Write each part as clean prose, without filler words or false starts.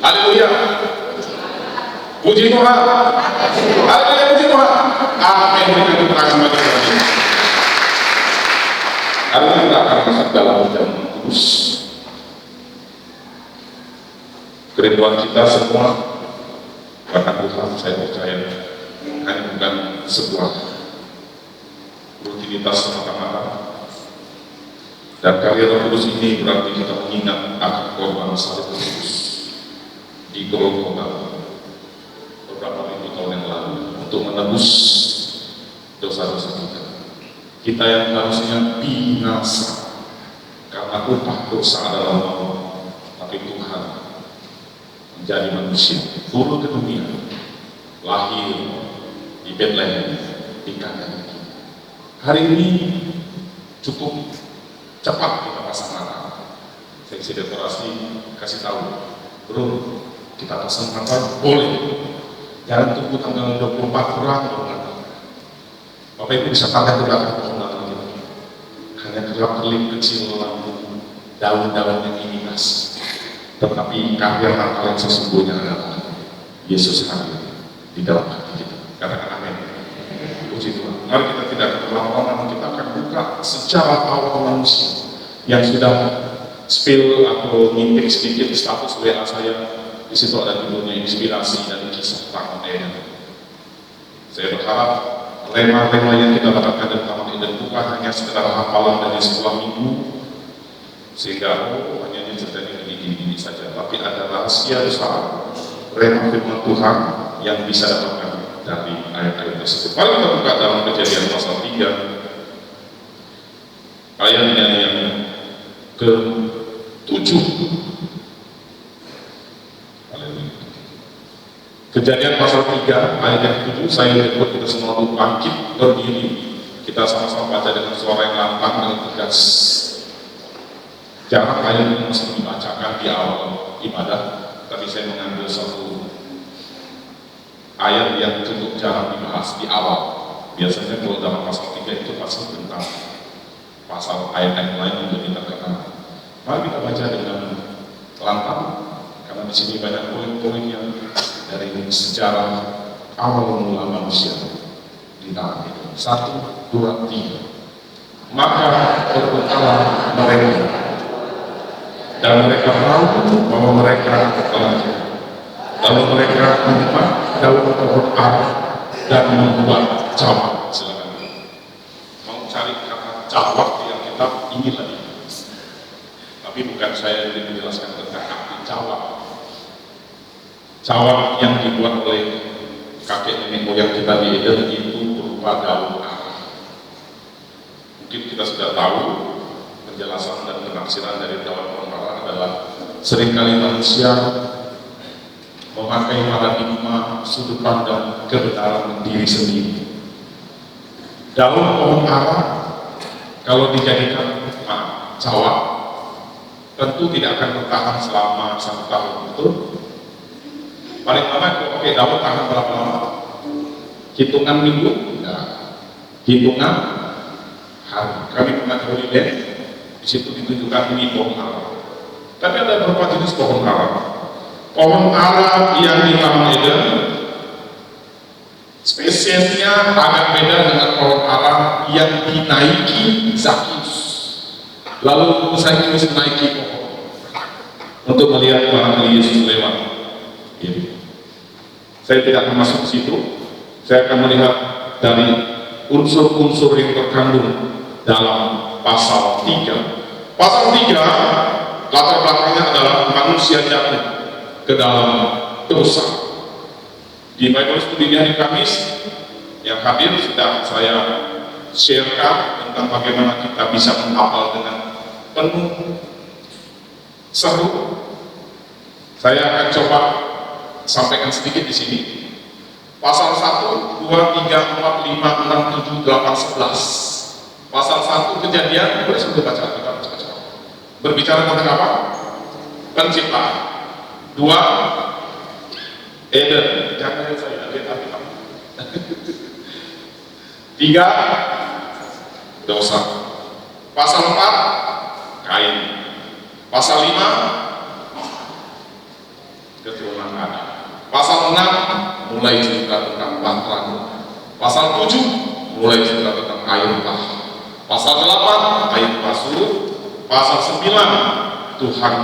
Haleluya. Puji Tuhan. Haleluya, puji Tuhan. Amin. Berikan keterangan bagi kami. Hari ini kita akan masuk dalam jam kudus. Kerinduan kita semua bahkan Tuhan, saya percaya hanya bukan sebuah rutinitas semata-mata. Dan karya Roh Kudus ini berarti kita mengingat akan korban salib Kristus di Golgota beberapa ribu tahun yang lalu untuk menebus dosa-dosa kita. Kita yang harusnya binasa karena upah dosa adalah maut, tapi Tuhan menjadi manusia, turun ke dunia, lahir di Bethlehem, di kandang. Hari ini cukup cepat kita pasang mata. Seksi dekorasi kasih tahu, bro, kita pasang mata boleh. Jangan tunggu tanggal 24 kurang. Bapak Ibu bisa tanda ke belakang pohon kita. Hanya kerap-kerip kecil lampu daun-daun yang imitas. Tetapi karya Natal yang sesungguhnya adalah Yesus hadir di dalam hati kita. Katakan amin. Puji Tuhan. Mari kita tidak terlalu kita akan buka secara awal manusia yang sudah spill atau ngintip sedikit status WA saya. Di situ ada judulnya inspirasi dan kisah Taman Eden. Saya berharap tema-tema yang kita dapatkan dari Taman Eden bukan hanya sekedar hafalan dari sekolah minggu, sehingga hanya terjadi gini-gini saja, tapi ada rahasia besar rema firman Tuhan yang bisa dapatkan dari ayat-ayat tersebut. Mari kita buka dalam Kejadian pasal 3 ayatnya yang ke-7. Kejadian pasal 3 ayat yang ke-7, saya ikut kita semua bangkit berdiri. Kita sama-sama baca dengan suara yang lantang dan tegas. Jarang ayat ini mesti dibacakan di awal ibadah, tapi saya mengambil satu ayat yang cukup jarang dibahas di awal. Biasanya kalau dalam pasal 3 itu pasti tentang pasal ayat-ayat lain yang lebih terkenal. Mari kita baca dengan lantang, karena di sini banyak poin-poin yang dari sejarah awal mula manusia di tanah itu. 1, 2, 3. Maka berbentuklah mereka, dan mereka tahu bahwa mereka telah jatuh. Lalu mereka menyimpan daun pohon ara dan membuat cawat. Silakan. Mau cari kata cawat yang kita ingin lagi. Tapi bukan saya yang menjelaskan tentang arti cawat. Cawat yang dibuat oleh kakek nenek moyang kita di Eden itu berupa daun ara. Mungkin kita sudah tahu penjelasan dan penafsiran dari daun pohon ara adalah seringkali manusia memakai paradigma sudut pandang kebenaran diri sendiri. Daun pohon ara kalau dijadikan cawat tentu tidak akan bertahan selama 1 tahun, betul? Paling lama kalau pakai daun tahan berapa lama? Hitungan minggu? Enggak. Hitungan hari. Kami pernah ke Holy di situ ditunjukkan ini pohon ara. Tapi ada beberapa jenis pohon ara. Pohon ara yang di Taman Eden spesiesnya agak beda dengan pohon ara yang dinaiki Zakius. Lalu Zakius menaiki pohon untuk melihat barangkali Yesus lewat. Saya tidak akan masuk ke situ. Saya akan melihat dari unsur-unsur yang terkandung dalam pasal 3. Pasal 3 latar belakangnya adalah manusia jatuh ke dalam dosa. Di Bible Study di hari Kamis yang hadir sudah saya sharekan tentang bagaimana kita bisa menghafal dengan penuh seru. Saya akan coba sampaikan sedikit di sini. Pasal 1, 2, 3, 4, 5, 6, 7, 8, 11. Pasal 1 Kejadian, boleh sudah baca, kita baca. Berbicara tentang apa? Penciptaan. 2 Eden, jangan saya lihat tapi 3 dosa. Pasal 4 Kain. Pasal 5 keturunan Adam. Pasal 6 mulai cerita tentang bahtera. Pasal 7 mulai cerita tentang air bah. Pasal 8 air bah surut. Pasal 9 Tuhan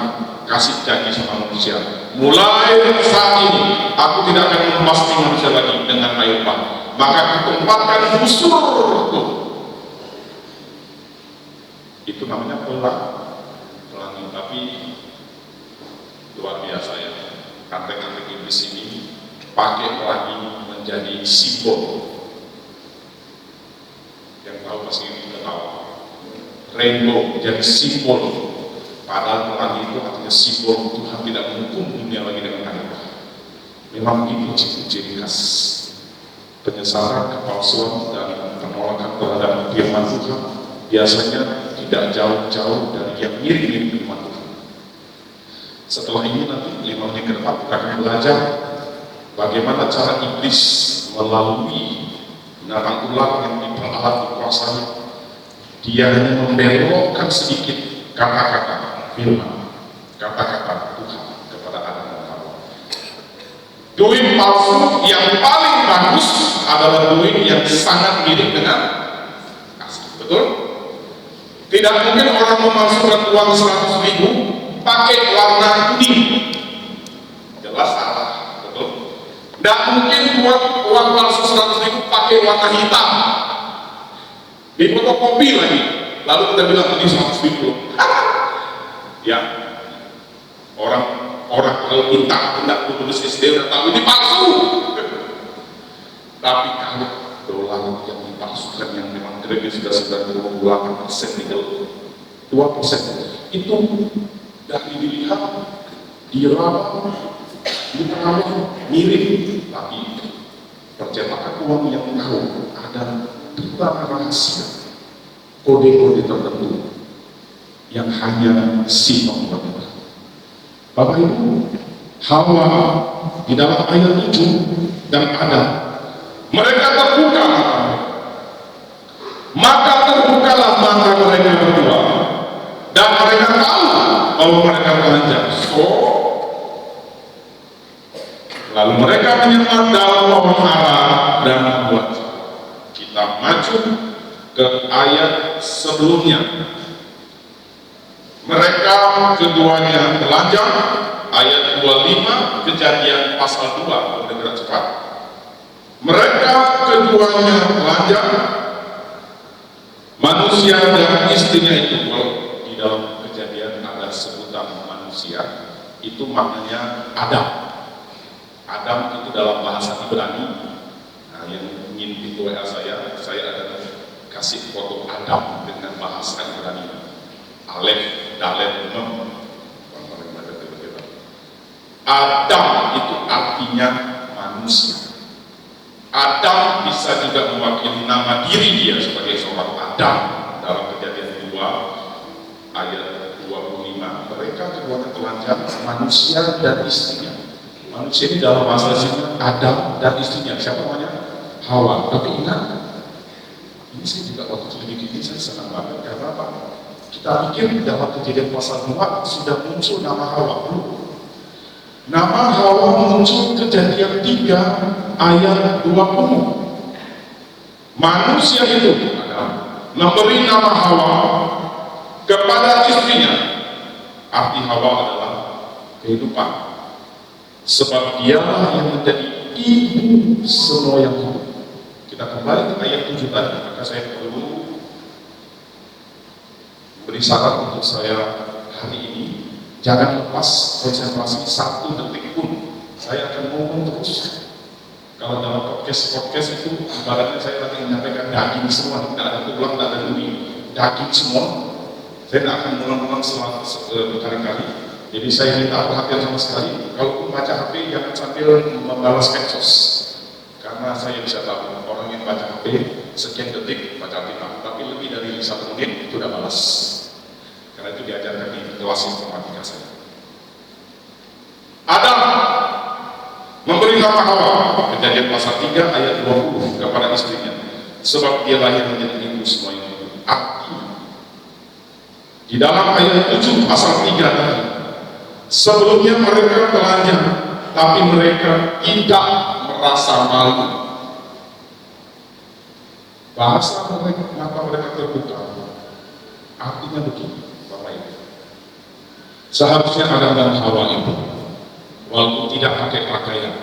kasih janji sama manusia. Mulai saat ini aku tidak akan memasti manusia lagi dengan air bah, maka kutempatkan musuhku. Itu namanya pelangi. Tapi luar biasa ya, antek-antek iblis ini pakai pelangi menjadi simbol. Yang tahu pasti kita tahu, rainbow jadi simbol. Padahal pelangi itu artinya simbol Tuhan tidak menghukum dunia lagi dengan air bah. Memang itu ciri khas penyesalan, kepalsuan, dan penolakan terhadap firman Tuhan biasanya tidak jauh-jauh dari yang mirip-mirip firman Tuhan. Setelah ini nanti 5 menit ke depan kita akan belajar bagaimana cara iblis melalui binatang ular yang diperalat dikuasai. Dia hanya membelokkan sedikit kata-kata firman, kata-kata Tuhan kepada Adam dan Hawa. Duit palsu yang paling bagus adalah duit yang sangat mirip dengan asli. Betul? Tidak mungkin orang memasukkan uang 100.000 pakai warna kuning. Jelas salah. Betul? Tidak mungkin buat uang palsu 100.000 pakai warna hitam. Di fotokopi lagi. Lalu kita bilang ini 100.000. Ya, orang kalau minta tidak lulus SD udah tahu ini palsu. Tapi kalau dolar yang dipalsukan yang memang grade sudah 98% tinggal 2%, itu dari dilihat diraba diterawih mirip, tapi percetakan uang yang tahu ada tentang rahasia kode-kode tertentu yang hanya si Allah. Bapak Ibu, Hawa di dalam ayat 7 dan Adam, mereka terbuka, maka terbukalah mata mereka berdua, dan mereka tahu bahwa mereka telanjang. Lalu mereka menyemat dalam pohon ara dan membuat. Kita maju ke ayat sebelumnya. Mereka keduanya telanjang, ayat 25, Kejadian pasal 2, bergerak cepat. Mereka keduanya telanjang, manusia dan istrinya itu. Kalau di dalam Kejadian ada sebutan manusia, itu maknanya Adam. Adam itu dalam bahasa Ibrani. Nah, yang ingin itu saya akan kasih foto Adam dengan bahasa Ibrani. Alef, Dalet, Mem. Adam itu artinya manusia. Adam bisa juga mewakili nama diri dia sebagai seorang Adam. Dalam Kejadian 2 ayat 25, mereka keduanya telanjang, manusia dan istrinya. Manusia ini dalam bahasa Indonesia Adam dan istrinya. Siapa namanya? Hawa. Tapi ingat, ini saya juga waktu sedikit ini saya senang banget. Karena apa? Kita pikir dalam Kejadian pasal 2 sudah muncul nama Hawa. Nama Hawa muncul Kejadian 3 ayat 20. Manusia itu memberi nama Hawa kepada istrinya. Arti Hawa adalah kehidupan, sebab dialah yang menjadi ibu semua yang hidup. Kita kembali ke ayat 7 tadi, maka saya perlu beri saran untuk saya hari ini. Jangan lepas konsentrasi 1 detik pun. Saya akan ngomong terus. Kalau dalam podcast itu ibaratnya saya lagi menyampaikan daging semua, tidak ada tulang, tidak ada duri, daging semua. Saya tidak akan mengulang-ulang berkali-kali. Jadi saya minta perhatian sama sekali. Kalau baca HP jangan sambil membalas medsos, karena saya bisa tahu orang yang baca HP sekian detik baca artikel, tapi lebih dari 1 menit itu sudah balas. Karena itu diajarkan di kelas informatika saya. Adam memberi nama Hawa, Kejadian pasal 3 ayat 20 kepada istrinya, sebab dia lahir menjadi ibu semua yang hidup. Arti di dalam ayat 7 pasal 3 tadi, Sebelumnya mereka telanjang, tapi mereka tidak merasa malu. Bahasa mereka, mata mereka terbuka. Artinya begini, Bapak Ibu. Seharusnya Adam dan Hawa itu, walaupun tidak pakai pakaian,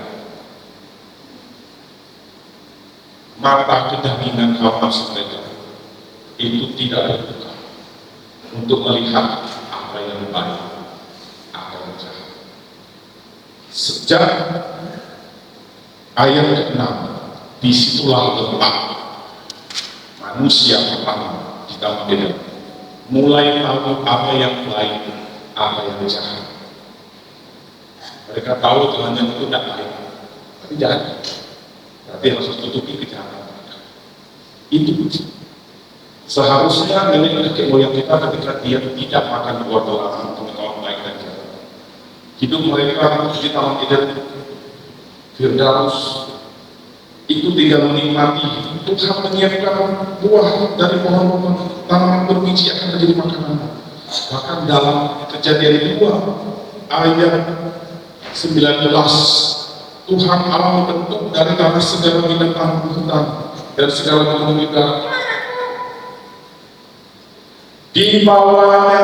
mata kedagingan hawa nafsu mereka itu tidak terbuka untuk melihat apa yang baik, apa yang jahat. Sejak ayat ke-6, disitulah letak manusia pertama di dalam Eden, mulai tahu apa yang baik, apa yang jahat. Mereka tahu telanjang itu tidak baik, tapi jahat. Berarti harus tutupi kejahatan mereka. Itu seharusnya nenek kakek moyang kita ketika dia tidak makan buah terlarang, pengetahuan baik dan jahat. Hidup mereka di taman Eden, Firdaus, itu tinggal menikmati. Tuhan menyiapkan buah dari pohon-pohon tanaman berbiji akan menjadi makanan. Bahkan dalam Kejadian 2 ayat 19, Tuhan Allah membentuk dari tanah segala binatang hutan dan segala makhluk hidup. Dibawanya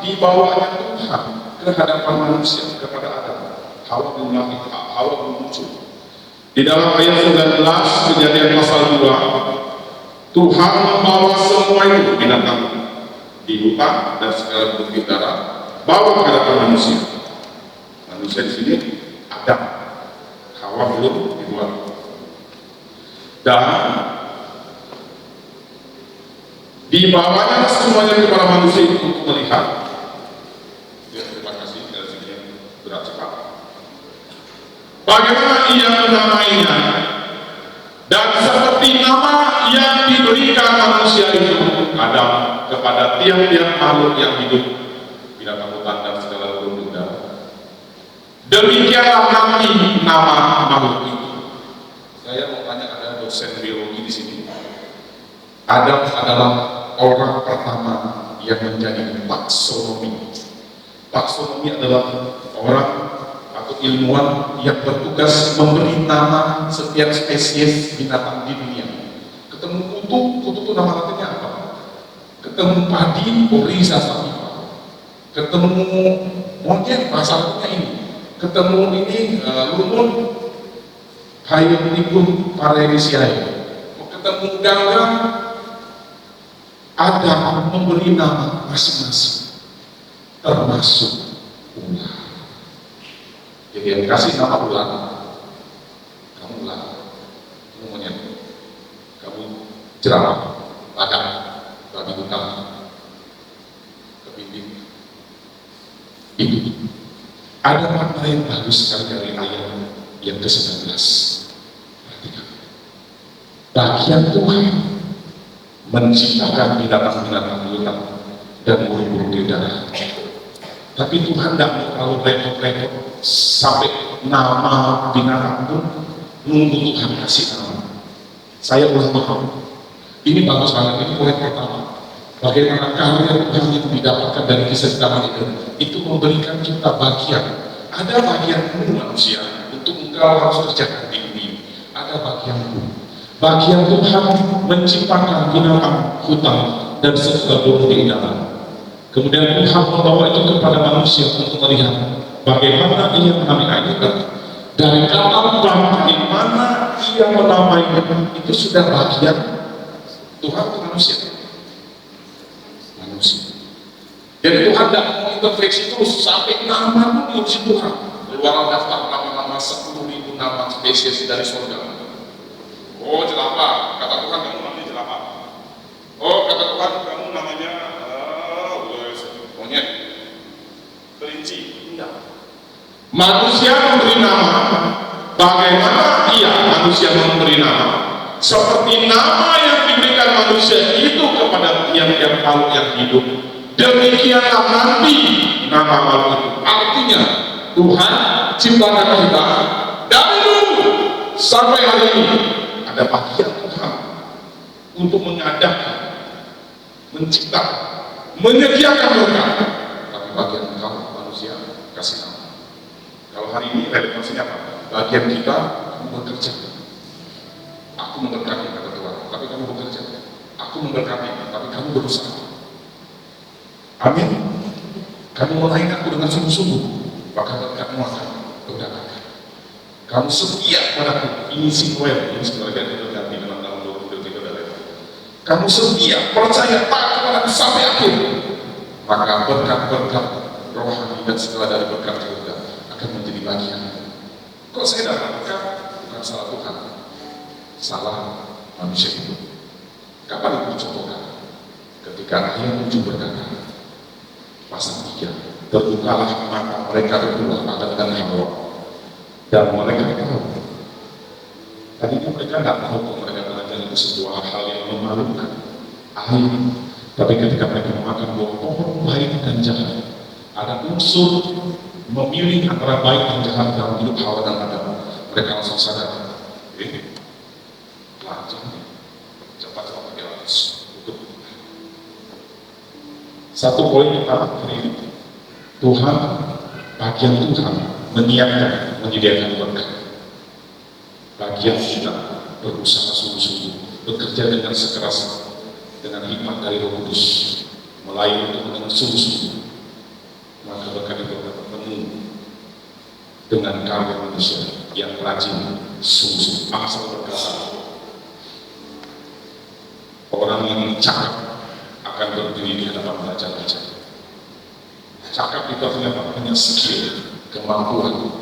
Tuhan ke hadapan manusia, kepada Adam. Hawa belum muncul. Di dalam ayat 19 Kejadian pasal 2, Tuhan membawa semua itu binatang di hutan dan segala bentuk darat, bawa ke hadapan manusia. Manusia di sini Adam, Hawa belum dibuat. Dan dibawanya semuanya kepada manusia itu untuk melihat. Terima kasih dari sini yang berat cepat. Bagaimana ia menamainya, dan seperti nama yang diberikan manusia itu Adam kepada tiap-tiap makhluk yang hidup, binatang hutan dan segala bentuk darat, demikianlah nanti nama makhluk itu. Saya mau tanya, ada dosen biologi di sini. Adam adalah orang pertama yang menjadi taksonomi. Taksonomi adalah orang atau ilmuwan yang bertugas memberi nama setiap spesies binatang di dunia. Ketemu kutu itu nama latinnya apa? Ketemu padi, Oryza sativa. Ketemu monyet, bahasa latinnya ini. Ketemu ini lumut, Hyopticum parelisiae. Ketemu ganggang, ada memberi nama masing-masing, termasuk ular. Jadi yang kasih nama ular, kamu ular, kamu monyet, kamu jerapah, ladang, babi hutan, kepiting. Itu ada makna yang bagus sekali dari ayat yang ke-19. Perhatikan, bagian Tuhan menciptakan binatang-binatang hutan dan burung-burung di darat. Tapi Tuhan tidak mau terlalu repot-repot sampai nama binatang pun nunggu Tuhan kasih nama. Saya ulang paham. Ini bagus banget, ini poin pertama. Bagaimana karya Tuhan yang didapatkan dari kisah taman itu memberikan kita bagian. Ada bagianmu manusia untuk engkau harus kerjakan di dunia. Ada bagianmu. Bagian Tuhan menciptakan binatang hutan dan segala burung di darat. Kemudian Tuhan membawa itu kepada manusia untuk melihat bagaimana ia menamainya. Dari kata bagaimana ia menamainya itu sudah bagian Tuhan ke manusia. Jadi Tuhan tidak mau intervensi terus sampai nama pun diurusi Tuhan. Keluar daftar nama-nama 10.000 nama spesies dari surga. Oh jerapah, kata Tuhan kamu namanya jerapah. Oh kata Tuhan kamu namanya monyet, kelinci. Tidak. Manusia memberi nama. Bagaimana manusia memberi nama? Seperti nama yang diberikan manusia itu kepada tiap-tiap makhluk yang hidup, demikianlah nanti nama makhluk itu. Artinya Tuhan ciptakan kita dari dulu sampai hari ini. Ada bagian Tuhan untuk mengadakan, menciptakan, menyediakan mereka. Tapi bagian engkau manusia kasih nama. Kalau hari ini relevansinya apa? Bagian kita, kamu bekerja. Aku memberkati kata Tuhan, tapi kamu bekerja. Aku memberkati, tapi kamu berusaha. Amin. Kamu melayani aku dengan sungguh-sungguh, maka kamu akan berkata. Kamu setia padaku. Ini Simuel, ini sebenarnya kita ganti dengan tahun 2023 dari itu. Kamu setia, percaya, taat kepadaku sampai akhir. Maka berkat-berkat rohani dan segala dari berkat juga akan menjadi bagian. Kok saya dapat berkat? Bukan salah Tuhan, salah manusia itu. Kapan itu dicontohkan? Ketika ayat 7 berkata, pasal 3, terbukalah mata mereka berdua, Adam dan Hawa, dan mereka tahu. Tadinya mereka tidak tahu kalau mereka belajar itu sebuah hal yang memalukan, aib. Tapi ketika mereka memakan buah pohon baik dan jahat, ada unsur memilih antara baik dan jahat dalam hidup Hawa dan Adam. Mereka langsung sadar, ini pelajar nih, cepat-cepat pergi atas. Satu poin yang pertama ini, Tuhan, bagian Tuhan menyiapkan, menyediakan berkat. Bagian kita berusaha sungguh-sungguh, bekerja dengan sekeras, dengan hikmat dari Roh Kudus, melayani Tuhan dengan sungguh-sungguh, maka berkat itu akan bertemu dengan karya manusia yang rajin, sungguh-sungguh, asal berkata. Orang yang cakap akan berdiri di hadapan raja-raja. Cakap itu artinya apa? Punya skill, kemampuan,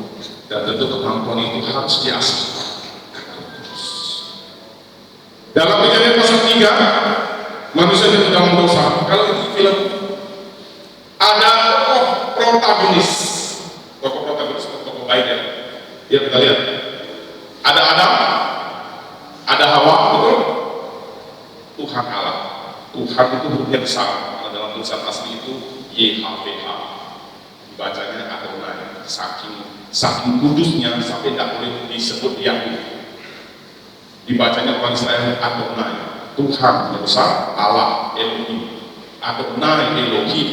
dan tentu kemampuan itu harus diasah. Dalam Kejadian pasal 3, manusia itu dalam dosa. Kalau itu film, ada tokoh protagonis, tokoh baik ya. Ya kita lihat, ada Adam, ada Hawa, betul? Tuhan Allah. Tuhan itu hurufnya besar, karena dalam tulisan asli itu YHWH, dibacanya Adonai, saking kudusnya sampai tidak boleh disebut Yahweh. Dibacanya orang Israel Adonai, Tuhan yang besar, Allah, Elohim, Adonai, Elohim.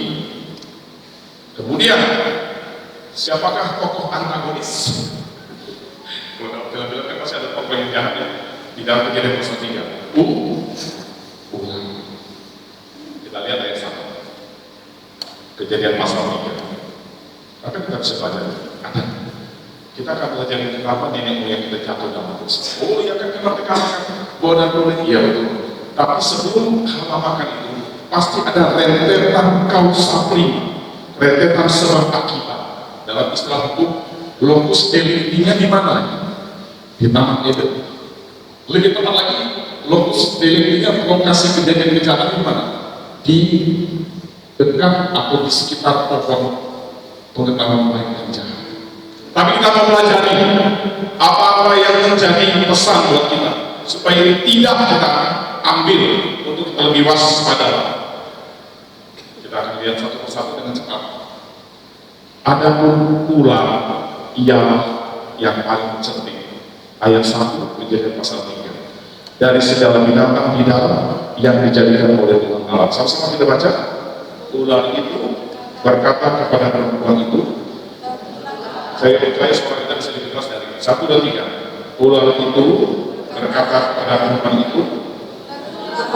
Kemudian, siapakah tokoh antagonis? Kalau film-film kan masih ada tokoh yang jahat ya, di dalam Kejadian pasal 3. Ulang. Kita lihat ayat 1. Kejadian pasal 3. Apa kita bisa baca? Ada. Kita akan belajar kenapa nenek moyang kita jatuh dalam dosa. Oh iya kan kita dikatakan boleh, iya betul. Tapi sebelum hama makan itu pasti ada rentetan kausa prima, rentetan sebab akibat. Dalam istilah hukum, locus delicti-nya di mana? Di Taman Eden. Lebih tepat lagi, locus delicti-nya, lokasi kejadian bencana di mana? Di dekat atau di sekitar pohon pengetahuan baik dan jahat. Tapi kita mau pelajari apa-apa yang menjadi pesan buat kita supaya ini tidak kita ambil untuk kita lebih waspada. Kita akan lihat satu persatu dengan cepat. Adapun ular ialah yang paling penting. Ayat 1 Kejadian pasal 3. Dari segala binatang di darat yang dijadikan oleh Tuhan Allah. Sama-sama kita baca. Ular itu berkata kepada perempuan itu, saya percaya suara kita bisa lebih keras dari 1 dan 3. Ular itu berkata kepada perempuan itu,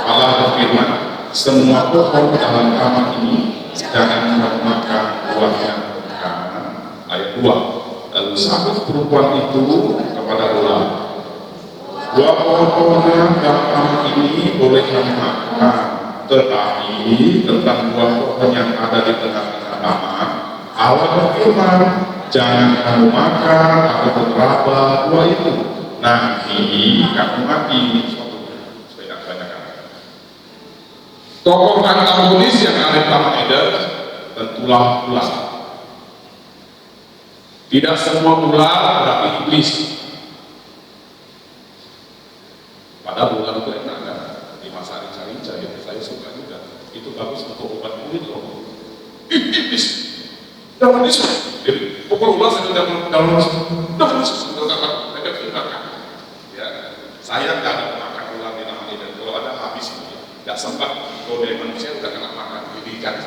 Allah berfirman, semua pohon dalam taman ini jangan kamu makan buahnya kanan. Ayat 2. Lalu sahut perempuan itu kepada ular, buah pohon-pohonnya dalam taman ini boleh kamu makan, tetapi tentang buah pohon yang ada di tengah-tengah taman, Allah berfirman, jangan kamu makan atau beraba buah itu, nanti kamu mati. Supaya kebanyakan tokoh antagonis yang ada di Taman Eden tentulah ular. Tidak semua ular berarti iblis. Padahal ular itu enak kan, dimasak rica-rica, ya saya suka juga. Itu bagus untuk obat kulit loh. Iblis dalam Yesus, pukul ular saya dalam Yesus, mereka filmkan. Ya, saya nggak ada makan ular di Taman Eden. Kalau ada habis, nggak sempat. Kalau dari manusia udah kena makan, jadi ikan.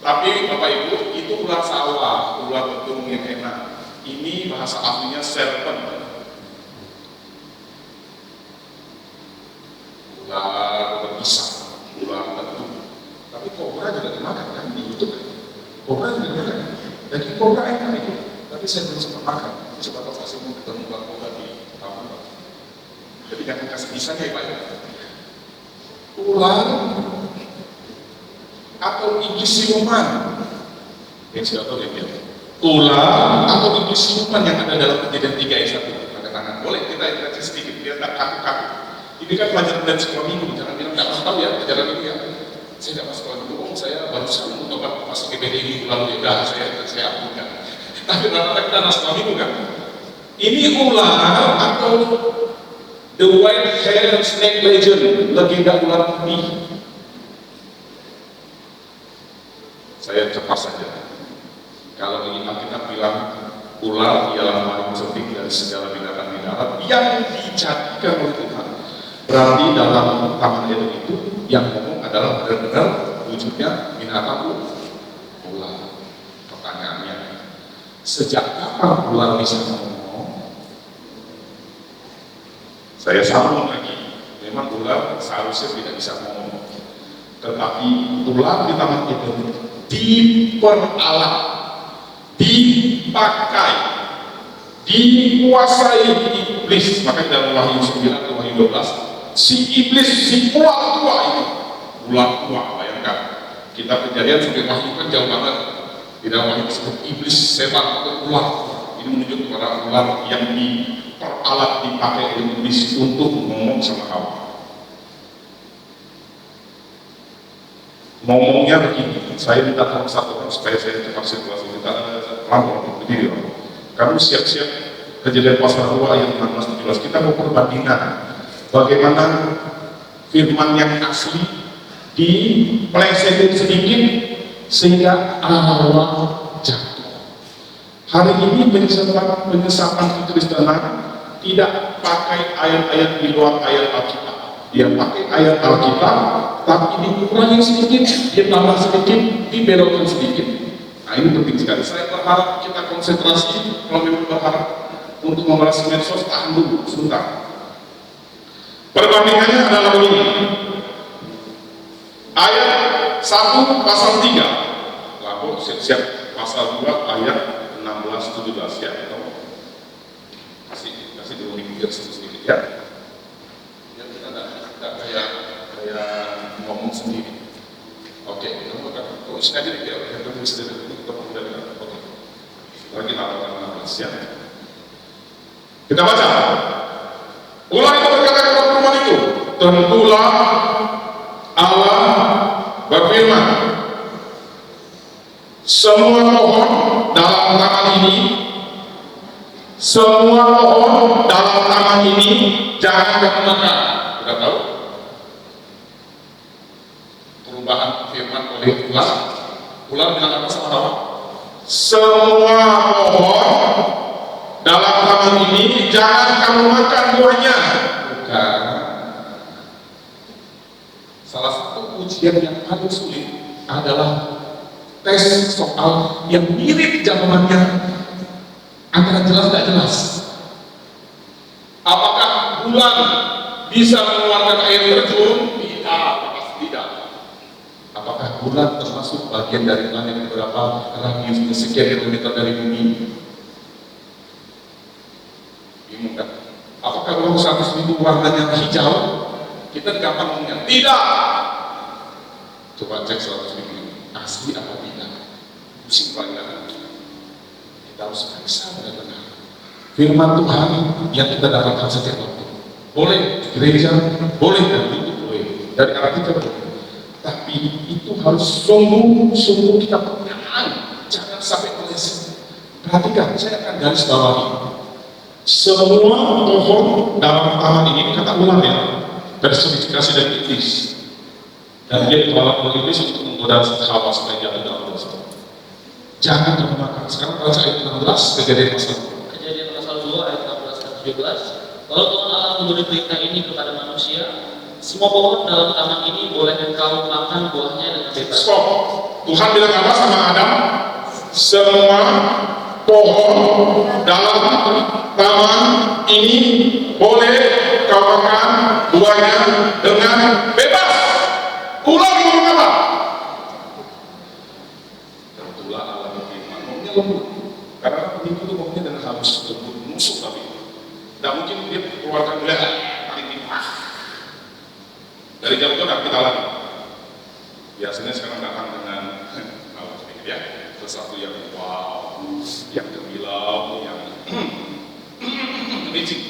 Tapi Bapak Ibu, itu ular sawah, ular betung yang enak. Ini bahasa aslinya serpent. Ular berbisa, ular betung. Tapi kobra juga dimakan kan di YouTube kan? Kobra juga dimakan. Daging kobra enak itu. Tapi saya belum sempat makan. Coba kalau kasih mau ketemu ular kobra di taman. Jadi jangan kasih pisang ya Pak. Ular atau iblis siluman. Yang sudah tahu ya. Ular atau iblis siluman yang ada dalam Kejadian 3 ayat 1 pada tangan. Boleh kita baca sedikit biar tak kaku-kaku. Ini kan pelajaran dari sekolah minggu, jangan bilang nggak tahu ya pelajaran ini ya. Saya nggak masuk sekolah minggu, saya baru sekali mencoba masuk GPD minggu lalu ya udah saya akunkan. Tapi rata-rata kita anak sekolah minggu kan. Ini ular atau the white hair snake legend, legenda ular putih. Saya cepat saja. Kalau ini Alkitab bilang ular ialah paling cerdik dari segala binatang di darat yang dijadikan oleh Tuhan. Berarti dalam taman Eden itu yang ngomong adalah benar-benar wujudnya binatang ular. Pertanyaannya, sejak kapan ular bisa ngomong? Saya sambung lagi. Memang ular seharusnya tidak bisa ngomong. Tetapi ular di taman Eden diperalat, dipakai, dikuasai iblis. Makanya dalam Wahyu 9 atau Wahyu 12, si iblis, si ular tua itu, ular tua, bayangkan. Kita Kejadian sampai Wahyu kan jauh banget. Di dalam Wahyu disebut iblis, setan atau ular. Ini menunjuk kepada ular yang diperalat, dipakai oleh iblis untuk ngomong sama Hawa. Ngomongnya begini, saya minta tolong satu orang supaya saya cepat situasi kita pelan begini. Kamu siap-siap Kejadian pasal 2 ayat 16-17, kita mau perbandingan bagaimana firman yang asli dipelesetin sedikit sehingga Allah jatuh. Hari ini penyesapan kekristenan tidak pakai ayat-ayat di luar ayat Alkitab. Dia pakai ayat Alkitab, tapi dikurangi sedikit, ditambah sedikit, dibelokkan sedikit. Nah ini penting sekali. Saya berharap kita konsentrasi, kalau memang berharap untuk membahas medsos, tahan dulu sebentar. Perbandingannya adalah begini. Ayat 1 pasal 3. Lalu siap-siap pasal 2 ayat 16-17 ya. Kasih dulu mikir sedikit ya. Yang kita tidak kayak ngomong sendiri. Oke, kita akan terus aja deh ya. Kita tulis sendiri. Kita dari oke. Lagi halaman 16 ya. Kita baca. Ular itu berkata kepada perempuan itu, tentulah Allah berfirman, semua pohon dalam taman ini, jangan kamu makan. Sudah tahu perubahan firman oleh ular? Ular bilang apa sama Hawa? Semua pohon dalam taman ini jangan kamu makan buahnya. Bukan. Salah satu ujian yang paling sulit adalah tes soal yang mirip jawabannya antara jelas tidak jelas. Apakah bulan bisa mengeluarkan air terjun? Tidak, pasti tidak. Apakah bulan termasuk bagian dari planet berapa radiusnya sekian kilometer dari bumi? Bingung kan? Apakah uang 100.000 warnanya hijau? Kita gampang ngomongnya, tidak. Coba cek 100.000 asli apa tidak? Pusing pelajaran. Kita harus periksa benar-benar firman Tuhan yang kita dapatkan setiap waktu. Boleh gereja, boleh dari YouTube, boleh dari Alkitab, tapi itu harus sungguh-sungguh kita perhatikan, jangan sampai meleset. Perhatikan, saya akan garis bawahi. Semua pohon dalam taman ini kata ular ya, personifikasi dari iblis, dan dia ditolak oleh iblis untuk menggoda Hawa supaya jatuh dalam dosa. Jangan kamu makan. Sekarang baca ayat 16 Kejadian pasal 2 ayat 16 dan 17. Lalu Tuhan Allah memberi perintah ini kepada manusia, semua pohon dalam taman ini boleh engkau makan buahnya dengan bebas. Stop. Tuhan bilang apa sama Adam? Semua pohon dalam taman ini boleh kau makan buahnya dengan bebas. Ulang ngomong apa? Tentulah Allah berfirman, ngomongnya lembut. Karena begitu itu ngomongnya dengan halus, lembut, nusuk tapi tidak mungkin dia keluarkan kelihatan paling tinggi. Dari jauh-jauh kita lagi. Biasanya sekarang datang dengan ya, sesuatu yang wow, yang gemilang, yang amazing,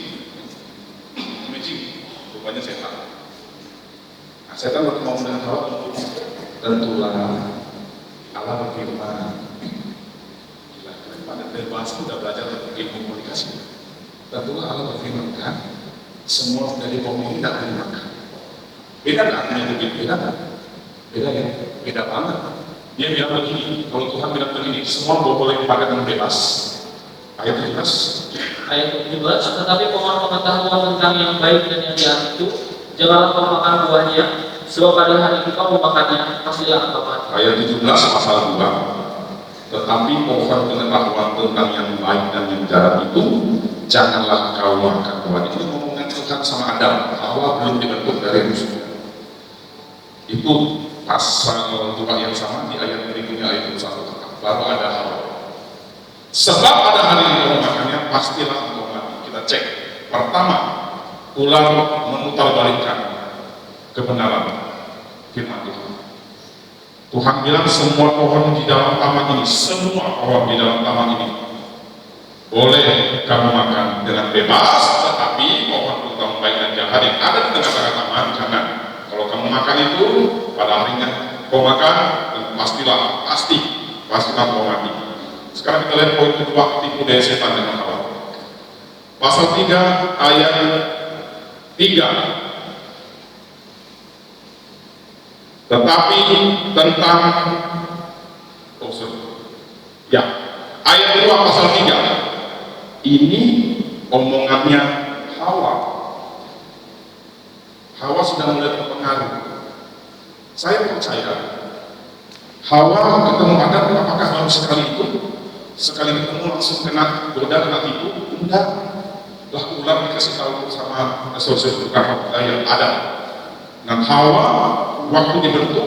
rupanya setan. Nah, setan bertemu dengan Hawa tentulah Allah berfirman. Gila, pada dari bahasa sudah belajar ilmu komunikasi. Tentulah Allah berfirman kan, semua dari pohon ini tidak boleh dimakan. Beda nggak artinya begitu? Beda nggak? Beda ya, beda banget. Dia bilang begini, kalau Tuhan bilang begini, semua boleh dipakai dengan bebas. Ayat 17. Ayat 17, tetapi pohon pengetahuan tentang yang baik dan yang jahat itu, janganlah kau makan buahnya, sebab pada hari kau memakannya, pastilah engkau mati. Ayat 17 pasal 2. Tetapi pohon pengetahuan tentang yang baik dan yang jahat itu, janganlah kau makan buahnya. Itu ngomongin Tuhan sama Adam. Hawa belum dibentuk dari musuh. Itu pasal 2 yang sama di ayat berikutnya, ayat 21. Baru ada Hawa. Sebab pada hari engkau makannya, pastilah engkau mati. Kita cek. Pertama, ular memutarbalikkan kebenaran firman Tuhan. Tuhan bilang semua pohon di dalam taman ini, semua pohon di dalam taman ini boleh kamu makan dengan bebas, tetapi pohon pengetahuan baik dan jahat yang ada di tengah-tengah taman jangan. Kalau kamu makan itu, pada harinya kau makan, pasti kau mati. Sekarang kita lihat poin kedua, tipu daya setan dengan Hawa. Pasal 3 ayat 3. Tetapi tentang ayat 2 pasal 3 ini omongannya Hawa. Hawa sudah mulai terpengaruh. Saya percaya Hawa ketemu Adam, apakah baru sekali itu? Sekali ketemu langsung kena goda, kena tipu? Enggak. Lah ular dikasih tahu sama yang Adam. Nah Hawa waktu dibentuk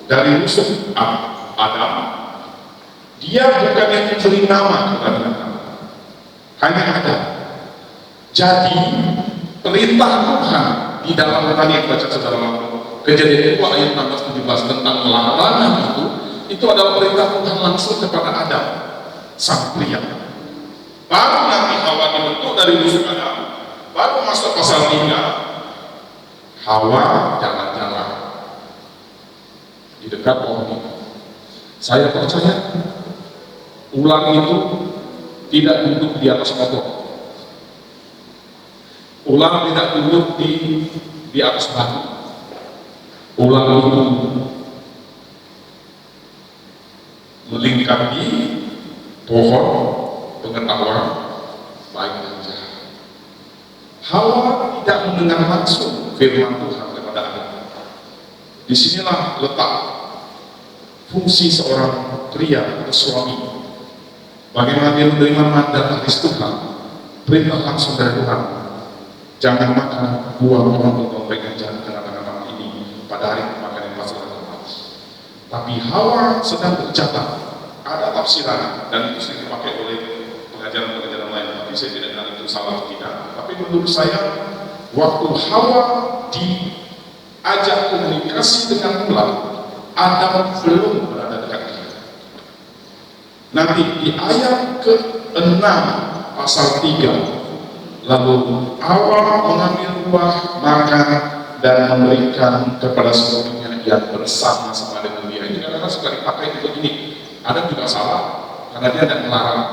dari musuh Adam, dia bukan yang memberi nama kepada Adam, hanya Adam. Jadi perintah Tuhan di dalam tadi yang baca saudara Kejadian 2 ayat 16-17 tentang larangan itu adalah perintah Tuhan langsung kepada Adam, sang pria. Baru nanti Hawa dibentuk dari musuh Adam, baru masuk pasal 3. Hawa jalan-jalan di dekat pohon itu. Saya percaya ular itu tidak duduk di atas motor. Ular tidak duduk di atas batu. Ular itu melingkapi pohon pengetahuan baik dan jahat. Hawa tidak mendengar langsung firman Tuhan kepada Adam. Disinilah letak fungsi seorang pria atau suami. Bagaimana dia menerima mandat dari Tuhan, perintah langsung dari Tuhan. Jangan makan buah pohon pengetahuan baik dan jahat tengah-tengah ini. Pada hari makan yang pasti akan mati. Tapi Hawa sedang bercatat, ada tafsiran dan itu sering dipakai oleh pengajaran-pengajaran lain. Tapi saya tidak bilang itu salah atau tidak. Tapi menurut saya, waktu Hawa diajak komunikasi dengan ular, Adam belum berada dekat dia. Nanti di ayat ke-6 pasal 3, lalu Hawa mengambil buah makan dan memberikan kepada suaminya yang bersama-sama dengan dia. Ini kadang-kadang suka dipakai juga ini. Adam juga salah karena dia tidak melarang.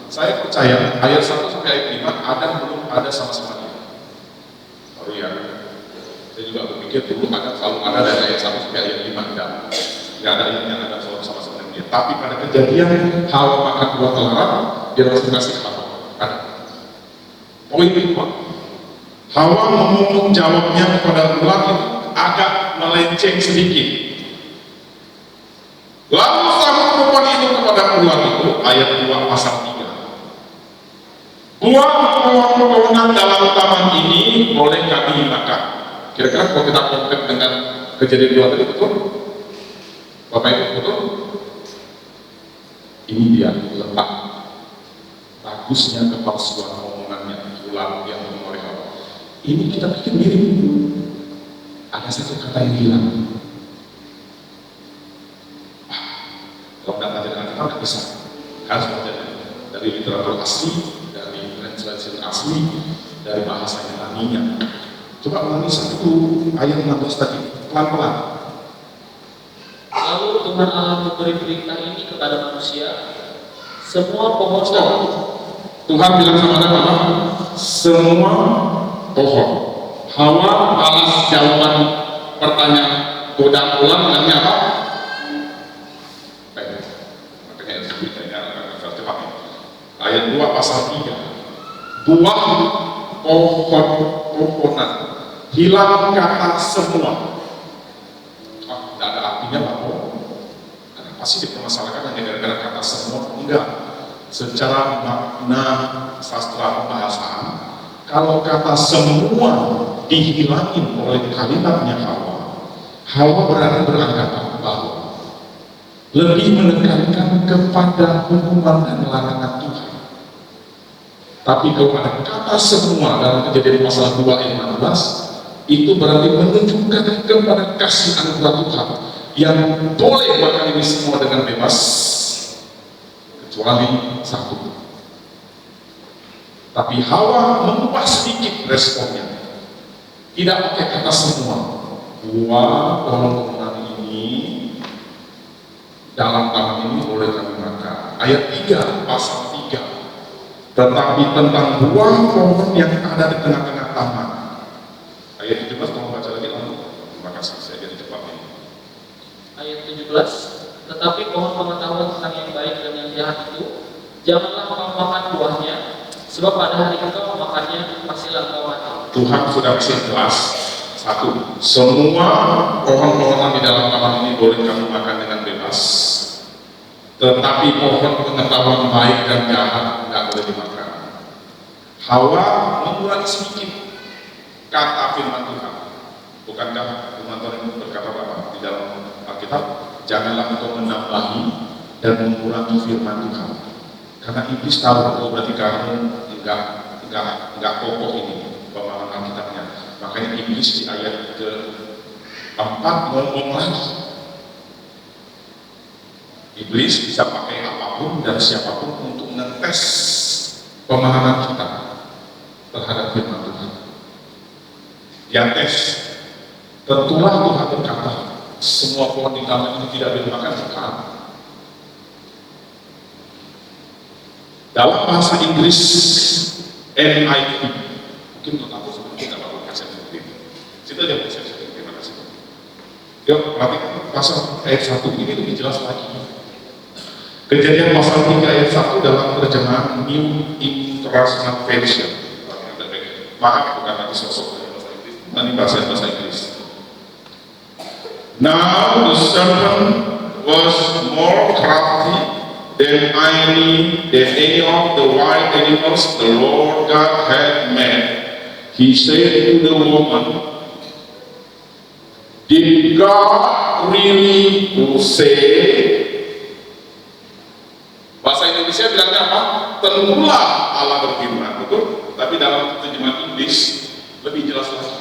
Saya percaya ayat 1 sampai ayat 5 Adam belum ada sama-sama dia. Baru ya. Saya juga berpikir dulu selalu ada dari ayat 1 sampai ayat 5 tidak ada yang ada selalu sama-sama dengan dia. Tapi pada kejadian Hawa makan buah terlarang, dia langsung kasih Hawa. Ada. Poin kedua, Hawa ngomong jawabnya kepada ular itu agak melenceng sedikit. Lalu sahut perempuan itu kepada ular itu, ayat 2 pasal 3. Buah pohon-pohonan dalam taman ini boleh kami makan. Kira-kira kalau kita kompet dengan kejadian 2 tadi, betul? Bapak Ibu, betul? Ini dia letak bagusnya kepalsuan omongannya ular yang memori Hawa. Ini kita pikir mirip. Ada satu kata yang hilang. Kalau tidak belajar dengan kita nggak bisa. Harus belajar dari literatur asli, dari translation asli, dari bahasa yang tadinya. Coba ulangi 1 ayat 16 tadi, pelan-pelan. Lalu Tuhan Allah memberi perintah ini kepada manusia, semua pohon Tuhan bilang sama Adam apa? Semua pohon. Hawa balas jawaban pertanyaan godaan ular bilangnya apa? Makanya ayat 2 pasal 3. Buah pohon-pohonan, hilang kata semua. Tidak ada artinya bahwa pasti dipermasalahkan hanya gara-gara kata semua. Enggak. Secara makna sastra pembahasan, kalau kata semua dihilangin oleh kalimatnya Hawa berarti beranggapan bahwa lebih menekankan kepada hukuman dan larangan Tuhan. Tapi kalau ada kata semua dalam Kejadian pasal 2 ayat 16, itu berarti menunjukkan kepada kasih anugerah Tuhan yang boleh makan ini semua dengan bebas, kecuali 1. Tapi Hawa mengubah sedikit responnya, tidak pakai kata semua. Buah pohon-pohonan ini dalam taman ini boleh kami makan. Ayat 3 pasal 3. Tetapi tentang buah pohon yang ada di tengah-tengah taman. Ayat 17 tolong baca lagi. Terima kasih, saya jadi cepat ini. Ayat 17. Tetapi pohon pengetahuan tentang yang baik dan yang jahat itu, janganlah kau makan buahnya, sebab pada hari engkau makannya pastilah engkau mati. Tuhan sudah kasih jelas. 1. Semua pohon-pohonan di dalam taman ini boleh kamu makan dengan bebas. Tetapi pohon pengetahuan baik dan jahat tidak boleh dimakan. Hawa mengurangi sedikit kata firman Tuhan. Bukankah firman Tuhan berkata apa di dalam Alkitab? Janganlah engkau menambahi dan mengurangi firman Tuhan. Karena iblis tahu, berarti kamu enggak kokoh ini pemahaman Alkitabnya. Makanya iblis di ayat ke-4 ngomong lagi. Iblis bisa pakai apapun dan siapapun untuk ngetes pemahaman kita terhadap firman Tuhan. Dia tes. Tentulah Tuhan berkata, semua pohon di taman ini tidak boleh dimakan. Bukan. Dalam bahasa Inggris NIV, mungkin untuk aku sebenarnya tidak perlu kasih seperti ini. Situ aja bisa seperti terima kasih. Yuk, perhatikan pasal ayat 1 ini lebih jelas lagi. Kejadian pasal 3 ayat 1 dalam terjemahan New International Version. Maaf, bukan lagi sosok dari bahasa Inggris, ini bahasa Inggris. Now the serpent was more crafty than any of the wild animals the Lord God had made. He said to the woman, "Did God really say?" Bahasa Indonesia bilangnya apa? Tentulah Allah berfirman, betul? Tapi dalam terjemahan Inggris lebih jelas lagi.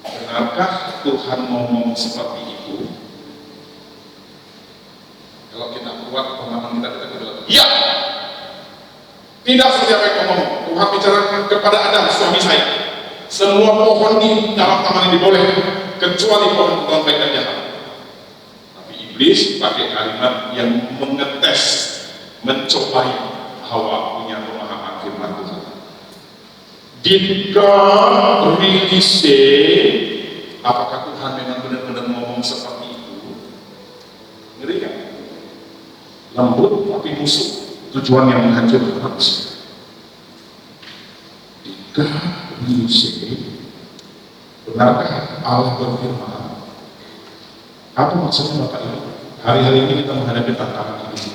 Benarkah Tuhan ngomong seperti itu? Kalau kita kuat pemahaman kita bilang, iya. Tidak setiap yang ngomong. Tuhan bicara kepada Adam, suami saya. Semua pohon di dalam taman ini boleh, kecuali pohon baik dan jahat. Iblis pakai kalimat yang mengetes, mencobai Hawa punya pemahaman firman Tuhan. Did God really say? Apakah Tuhan memang benar-benar ngomong seperti itu? Ngeri kan? Lembut tapi musuh, tujuan yang menghancurkan manusia. Did God really say? Benarkah Allah berfirman? Apa maksudnya Bapak Ibu? Hari-hari ini kita menghadapi tantangan ini.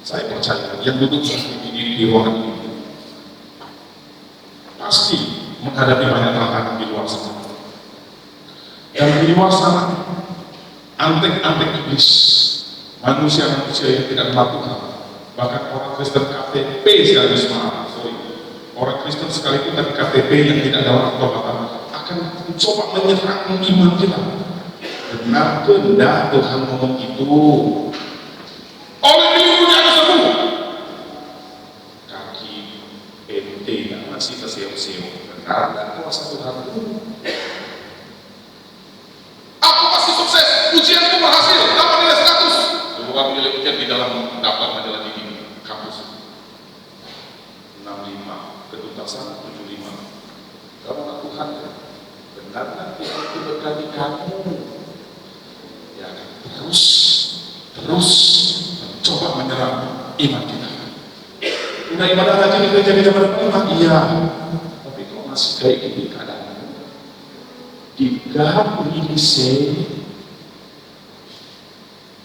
Saya percaya yang duduk di ruangan ini pasti menghadapi banyak tantangan di luar sana. Dan di luar sana, antek-antek iblis, manusia-manusia yang tidak kenal Tuhan, bahkan orang Kristen KTP sekaligus orang Kristen sekalipun dan KTP yang tidak ada orang pertobatan akan mencoba menyerang iman kita. Benar tidak Tuhan ngomong itu? Oleh minggunya ada semua kaki ente masih terseok-seok. Benar dan kuasa Tuhan itu? Aku pasti sukses, ujianku berhasil, dapat nilai 100. Keluar nilai ujian di dalam daftar majalah ini, kampus 65, ketuntasan 75. Kamu anak Tuhan, benar kan Tuhan itu berkati kamu? Ya kan? Terus coba menyerang iman kita. Udah ibadah rajin di gereja berapa? Iya, tapi kok masih kayak gini keadaan? Digahap ini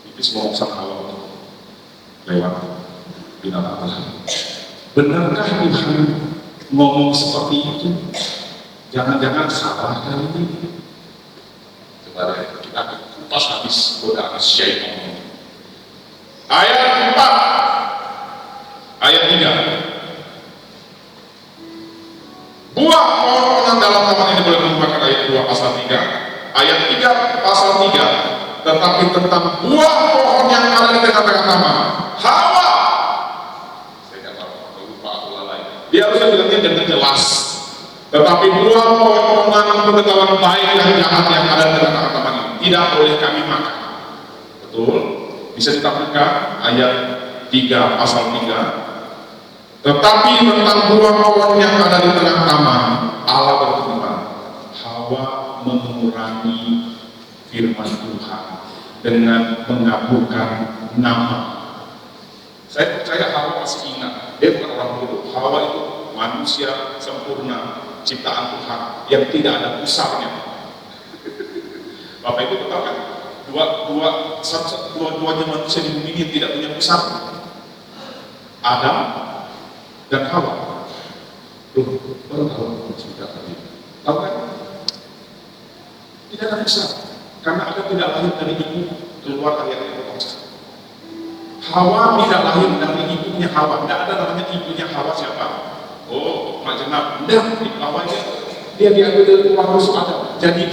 iblis mau sama Allah lewat binatang Allah. Benarkah Tuhan ngomong seperti itu? Jangan-jangan salah kali ini. Coba kita kupas habis godaan syaitan. Ayat 4, ayat 3. Buah pohon dalam taman ini boleh merupakan ayat 2 pasal 3. Ayat 3 pasal 3. Tetapi tentang buah pohon yang ada di tengah-tengah taman, Hawa. Saya tidak tahu, lupa aku lalai. Dia harusnya bilangnya dengan jelas. Tetapi buah pohon pengetahuan baik dan jahat yang ada di tengah-tengah taman ini tidak boleh kami makan. Betul? Bisa ditampilkan ayat 3 pasal 3. Tetapi tentang buah pohon yang ada di tengah taman, Allah berfirman, Hawa mengurangi firman Tuhan dengan mengaburkan nama. Saya percaya Hawa masih ingat, dia bukan orang bodoh. Hawa itu manusia sempurna, ciptaan Tuhan yang tidak ada pusarnya. Bapak Ibu tahu kan? Dua-duanya manusia di bumi ini tidak punya pusar. Adam dan Hawa. Baru tahu sudah tadi. Tahu kan? Tidak ada pusar. Karena Adam tidak lahir dari ibu, keluar dari anak bertongsa. Hawa tidak lahir dari ibunya Hawa. Tidak ada namanya ibunya Hawa siapa? Oh, Mak Jenab. Tidak, Hawa dia diambil dari tulang rusuk Adam. Jadi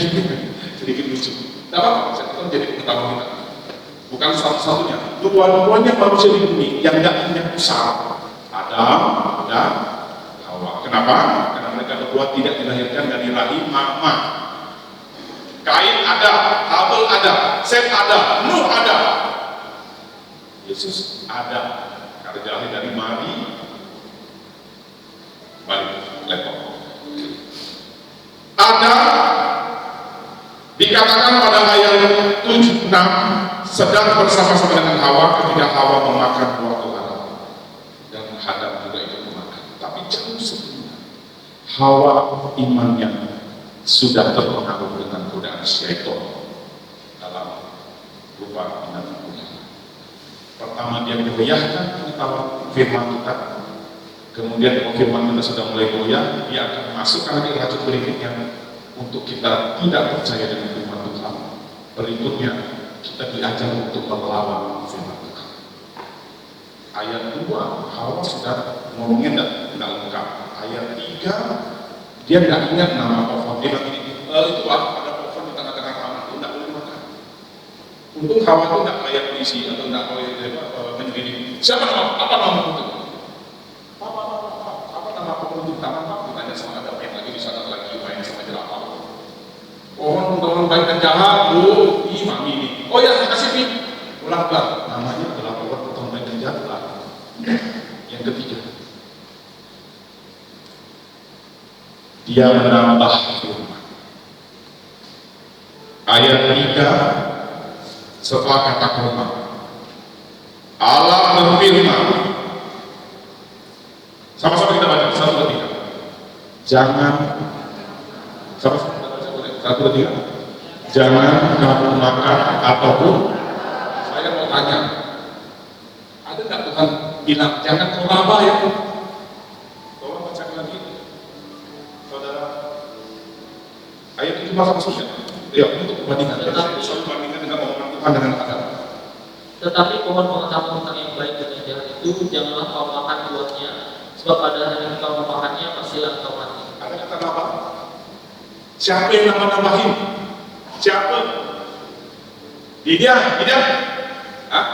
sedikit lucu. Tidak apa-apa, saya tetap jadi pengetahuan kita. Bukan satu-satunya. Dua-duanya manusia di bumi yang tidak punya pusar. Adam dan Hawa. Kenapa? Karena mereka berdua tidak dilahirkan dari rahim mama. Kain ada, Habel ada, Set ada, Nuh ada, Yesus ada. Karena dilahir dari Mari, balik laptop. Ada dikatakan pada ayat 76 sedang bersama-sama dengan Hawa ketika Hawa memakan buah Tuhan dan Adam juga ikut memakan. Tapi jauh sebelumnya Hawa imannya sudah terpengaruh dengan godaan syaitan dalam rupa binatang Tuhan. Pertama dia goyahkan pengetahuan firman kita, kemudian kalau firman kita sudah mulai goyah, dia akan masukkan lagi racun berikutnya untuk kita tidak percaya dengan firman Tuhan. Berikutnya kita diajar untuk melawan firman Tuhan. Ayat 2 Hawa sudah ngomongnya tidak lengkap. Ayat 3 dia tidak ingat nama pohon. Dia bilang ini, itu ada pohon di tengah-tengah taman, itu tidak boleh makan. Untung Hawa itu tidak kayak polisi atau tidak kayak penyelidik. Siapa nama? Apa nama itu? Apa nama pohon di taman? Pak, ditanya sama Adam yang lagi di sana lagi main sama jerapah. Pohon baik dan jahat, bu. Ih, mami ini. Oh ya, saya kasih nih. Ulang-ulang. Namanya adalah pohon baik dan jahat. Yang ketiga, dia menambah firman. Ayat 3 setelah kata korban, Allah berfirman. Sama-sama kita baca 1, 2, 3. Jangan sama-sama kita baca boleh 1, 2, 3. jangan kamu makan apapun. Saya mau tanya, ada nggak Tuhan bilang jangan kau raba ya? Tolong bacakan lagi, saudara. Ayat itu bahasa maksudnya. Ya, untuk perbandingan. Selalu bandingkan dengan omongan Tuhan dengan Adam. Tetapi pohon pengetahuan tentang yang baik dan yang jahat itu janganlah kau makan buahnya, sebab pada hari kau memakannya pastilah kau mati. Ada kata apa? Siapa yang nama-namahin? Siapa? Dia. Hah?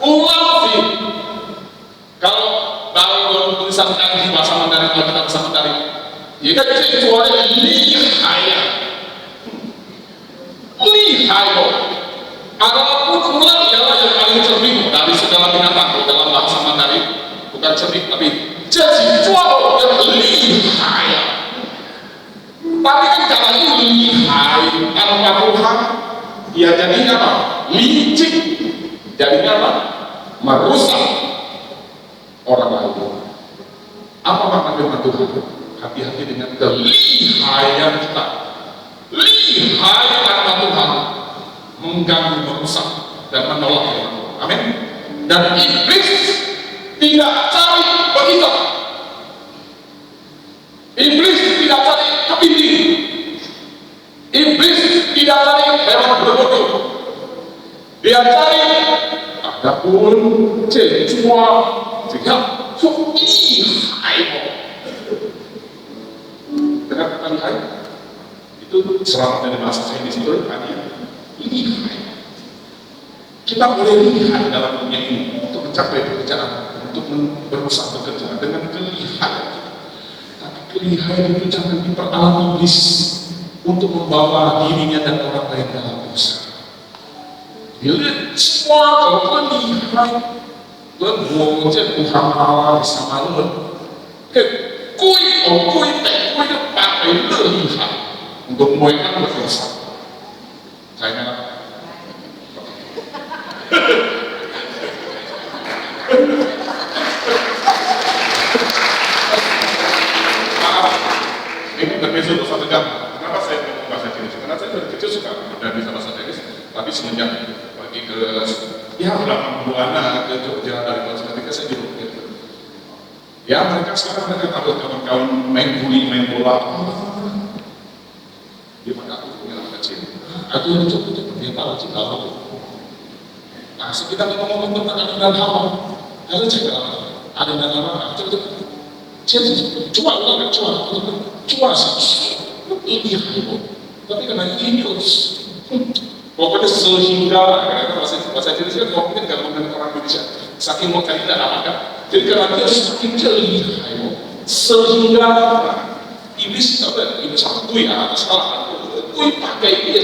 Ulang sih. Kalau tulisan kanji bahasa Mandarin, kalau kita bahasa Mandarin, ya kan kecuali lihaya. Lihaya. Adapun ular ialah yang paling cerdik dari segala binatang. Dalam bahasa Mandarin bukan cerdik, tapi jadi jual yang lihaya. Tapi kan katanya lihai, tanpa Tuhan, ya jadinya apa? Licik, jadinya apa? Merusak orang lain. Apa makna firman Tuhan? Hati-hati dengan kelihayan kita. Lihai tanpa Tuhan, mengganggu, merusak, dan menolak firman Tuhan. Amin. Dan iblis tidak cari begitu. Iblis tidak cari kepiting. Iblis tidak cari hewan berbodoh. Dia cari adapun cecua tidak lihai. Dengar kata lihai? Itu selamat dari bahasa Chinese itu lihai. Kita boleh lihai dalam dunia ini untuk mencapai pekerjaan, untuk berusaha bekerja dengan kelihayan. Kelihayan itu jangan diperalat iblis untuk membawa dirinya dan orang lain dalam dosa. Bila semua kalau kelihayan, lebuang je Tuhan Allah sama lu, kui pakai lihai untuk mereka berdosa. Saya ini berbeza dosa tegak. Kenapa saya ngomong bahasa Chinese? Karena saya dari kecil suka belajar bisa bahasa Chinese. Tapi semenjak pergi ke belakang buana ke Jogja dari kelas ketika saya juga begitu. Ya mereka sekarang mereka takut kawan-kawan main buli, main bola. Dia pakai aku punya anak kecil. Aku yang coba dia tahu cinta aku. Nah kita ngomong tentang adonan hawa. Kalau cakap adonan hawa, cuma ini hal, tapi karena ini harus pokoknya sehingga bahasa Indonesia kan mungkin nggak mengenai orang Indonesia saking mau cari tidak apa kan jadi karena dia saking jeli sehingga iblis aku ya salah aku pakai dia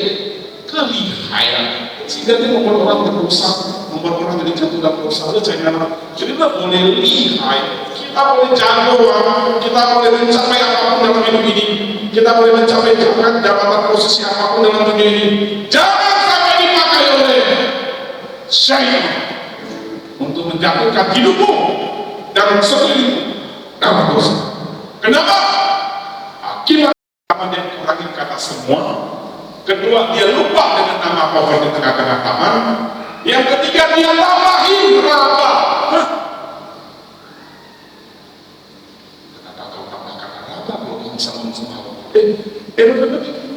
kelihayan sehingga dia membuat orang berusaha membuat orang jadi jatuh dalam dosa jadi kita boleh lihai. Kita boleh jatuh, kita boleh mencapai apapun dalam hidup ini. Kita boleh mencapai jabatan posisi apapun dalam dunia ini. Jangan sampai dipakai oleh syaitan untuk menjatuhkan hidupmu dan sekelilingmu dalam dosa. Kenapa? Akibat dia mengurangi kata semua. Kedua, dia lupa dengan nama pohon di tengah-tengah taman. Yang ketiga, dia tambahin raba.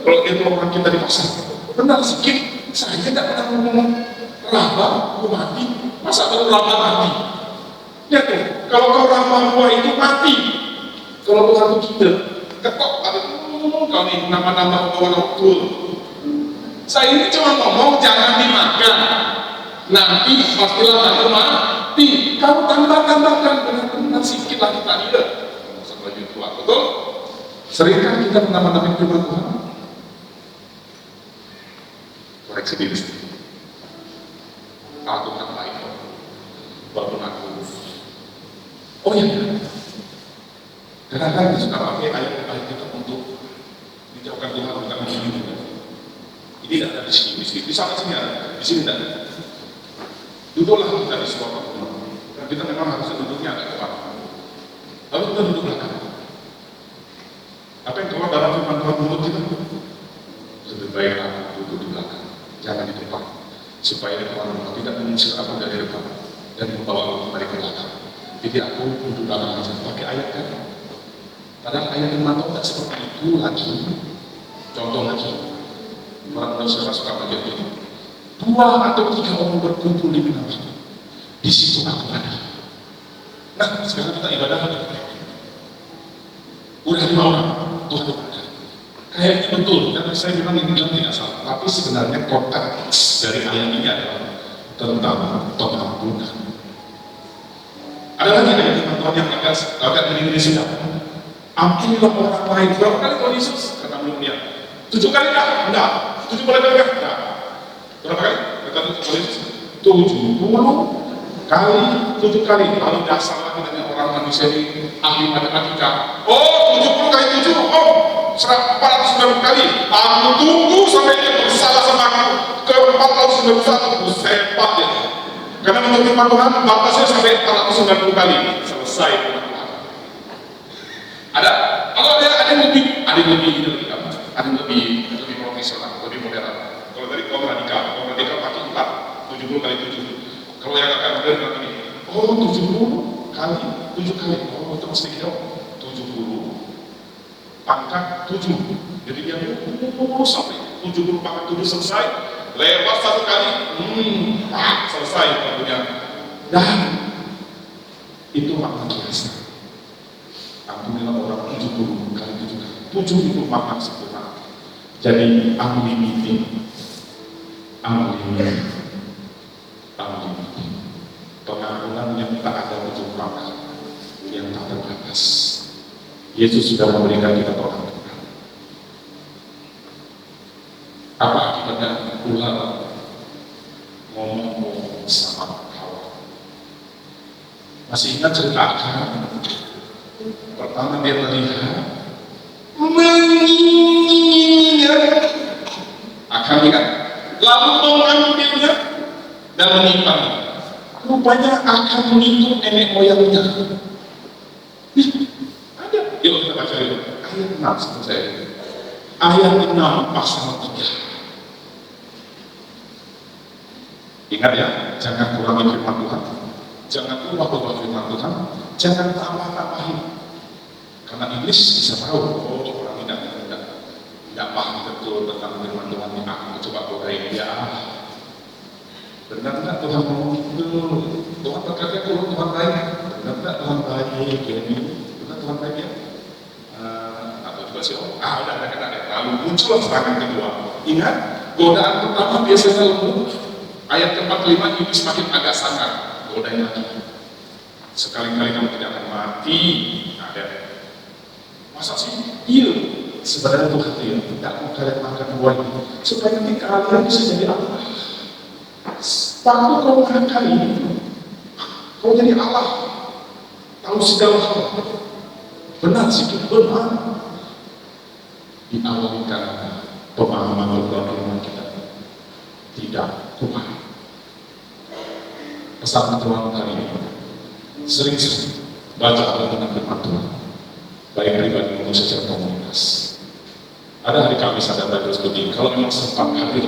Kalau orang kita di pasar pernah sedikit saya tidak pernah ngomong raba aku mati masa baru raba mati ya tuh kalau kau raba buah itu mati kalau Tuhan itu tidak ketok ada kau nih nama-nama waktu saya ini cuma ngomong jangan dimakan nanti pastilah aku mati kau tambah-tambahkan benar-benar sedikit lagi tadi deh sampai tua betul. Seringkah kita menambah-nambahin firman Tuhan? Koreksi diri sendiri. Aku tak baik, walaupun aku. Oh iya, kadang-kadang kita suka pakai ayat-ayat kita untuk dijauhkan Tuhan untuk menjadi juga. Ini tidak ada di sini, di sana sini ada, di sini tidak. Duduklah kita di sebuah pertemuan. Dan kita memang harus duduknya agak depan. Lalu kita duduk belakang. Apa yang keluar dalam firman Tuhan mulut kita? Lebih baik aku duduk di belakang, jangan di depan, supaya tuan rumah tidak mengusir aku dari depan dan membawa aku kembali ke belakang. Jadi aku duduk belakang aja, pakai ayat kan. Padahal ayat yang mantap tidak seperti itu lagi. Contoh lagi, orang Indonesia suka bagian ini. 2 atau 3 orang berkumpul di minarku, di situ aku ada. Nah, sekarang kita ibadah lagi. Udah 5 orang, Tuhan ada. Kayaknya betul, dan saya bilang ini tidak salah. Tapi sebenarnya konteks dari ayat ini adalah tentang pengampunan. Ada lagi ayat Tuhan yang agak ngeri sedang. Ampunilah orang lain. Berapa kali Tuhan Yesus kata mulia? 7 kali enggak? Enggak. 7 kali enggak? Enggak. Berapa kali? Kata Tuhan Yesus 70 kali, 7 kali. Lalu dasar lagi dengan orang manusia ini ahli matematika. Oh, 70 kali 7. Oh, 490 kali. Aku tunggu sampai dia bersalah sama aku. Ke 491 sepak dia. Karena menurut firman Tuhan batasnya sampai 490 kali. Selesai firman Tuhan. Ada. Kalau ada yang lebih, ada yang lebih profesional, lebih modern. Kalau tadi kaum radikal pakai 4, 70 kali 7. Kalau yang agak modern berarti ini. Oh, 70 kali 7 kali. Oh, itu mesti kita 70 pangkat 7. Jadi dia sampai 70 pangkat 7 selesai. Lewat 1 kali, selesai waktunya. Dan itu makna biasa. Ampunilah orang 70 kali 7 kali. 7 itu makna sempurna. Jadi unlimited. Pengampunan yang tak ada ujung pangkal, yang tak terbatas. Yesus sudah memberikan kita pengampunan. Apa akibatnya? Ular ngomong sama Hawa. Masih ingat cerita Akan? Pertama dia melihat mengingat Akan ingat, lalu mengambilnya dan menyimpannya. Rupanya Akan mengikut nenek moyangnya. Ada. Yuk kita baca dulu. Ayat 6 sebut saya. Ayat 6 pasal 3. Ingat ya, jangan kurangi firman Tuhan, jangan ubah-ubah firman Tuhan, jangan tambah-tambahin. Karena iblis bisa tahu, oh orang tidak paham betul tentang firman Tuhan ini. Aku coba godain dia. Benar nggak Tuhan ngomong gitu? Tuhan berkata kalau Tuhan baik, benar nggak Tuhan baik? Benar Tuhan baik ya? Atau juga sih, udah kena deh. Lalu muncul serangan kedua. Ingat, godaan pertama biasanya lembut. Ayat ke-45 iblis makin agak sangar, godain lagi. Sekali-kali kamu tidak akan mati. Ada. Masa sih? Iya. Sebenarnya Tuhan dia tidak mau kalian makan buah ini supaya nanti kalian bisa jadi Allah. Waktu kau makan ini, kau jadi Allah. Tahu segala hal. Benar sih, benar. Diawali karena pemahaman firman kita tidak kuat. Pesan Tuhan hari ini sering baca tentang firman Tuhan, baik pribadi maupun secara komunitas. Ada hari Kamis ada Bible study. Kalau memang sempat hadir,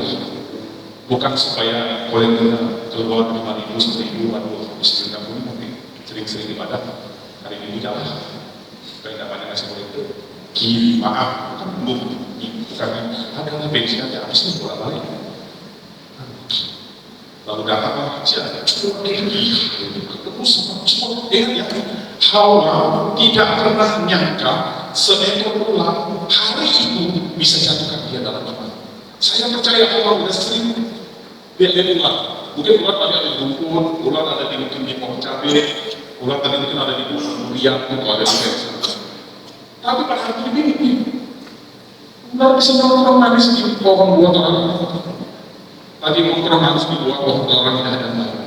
bukan supaya kolektornya keluar 5.000, 1.000, atau 1.000 mungkin sering-sering ibadah. Hari ini tidak lah, supaya tidak banyak ngasih kolektor. Kiri maaf, bukan adalah bensin aja habis ini bolak-balik. Lalu datanglah aja, ketemu sama ya. Hawa tidak pernah nyangka seekor ular hari itu bisa jatuhkan dia dalam iman. Saya percaya Hawa udah sering lihat ular. Mungkin ular tadi ada di rumput, ular ada di pohon cabai, ular tadi mungkin ada di pohon durian, atau ada di desa. Tapi pada hari ini ular bisa nongkrong manis di pohon buah orang. Tadi nongkrong harus di luar pohon orang yang ada baik.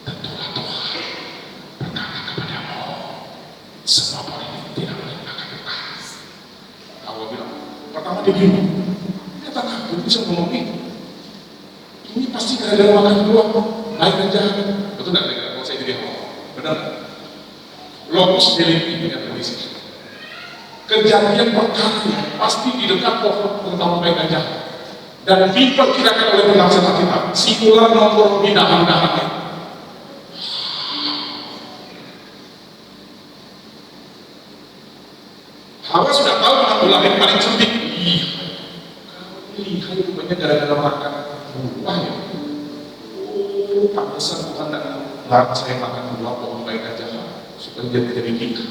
Tentulah Tuhan berkata kepadamu, semua pohon ini tidak boleh makan lepas. Hawa bilang, pertama dia bingung, kata aku bisa ngomong ini pasti gara-gara makan buah, baik dan jahat. Betul nggak? Kalau saya jadi Hawa, benar? Logos delicti dengan polisi. kejadian perkara pasti di dekat pohon pengetahuan baik dan jahat. Dan diperkirakan oleh penafsir Alkitab, si ular nomor di dahan-dahannya. Hawa sudah tahu mana ular yang paling cerdik. Lihat rupanya gara-gara makan buah ya. Oh, pantesan Tuhan tidak larang saya makan buah pohon baik dan jahat supaya dia tidak jadi itu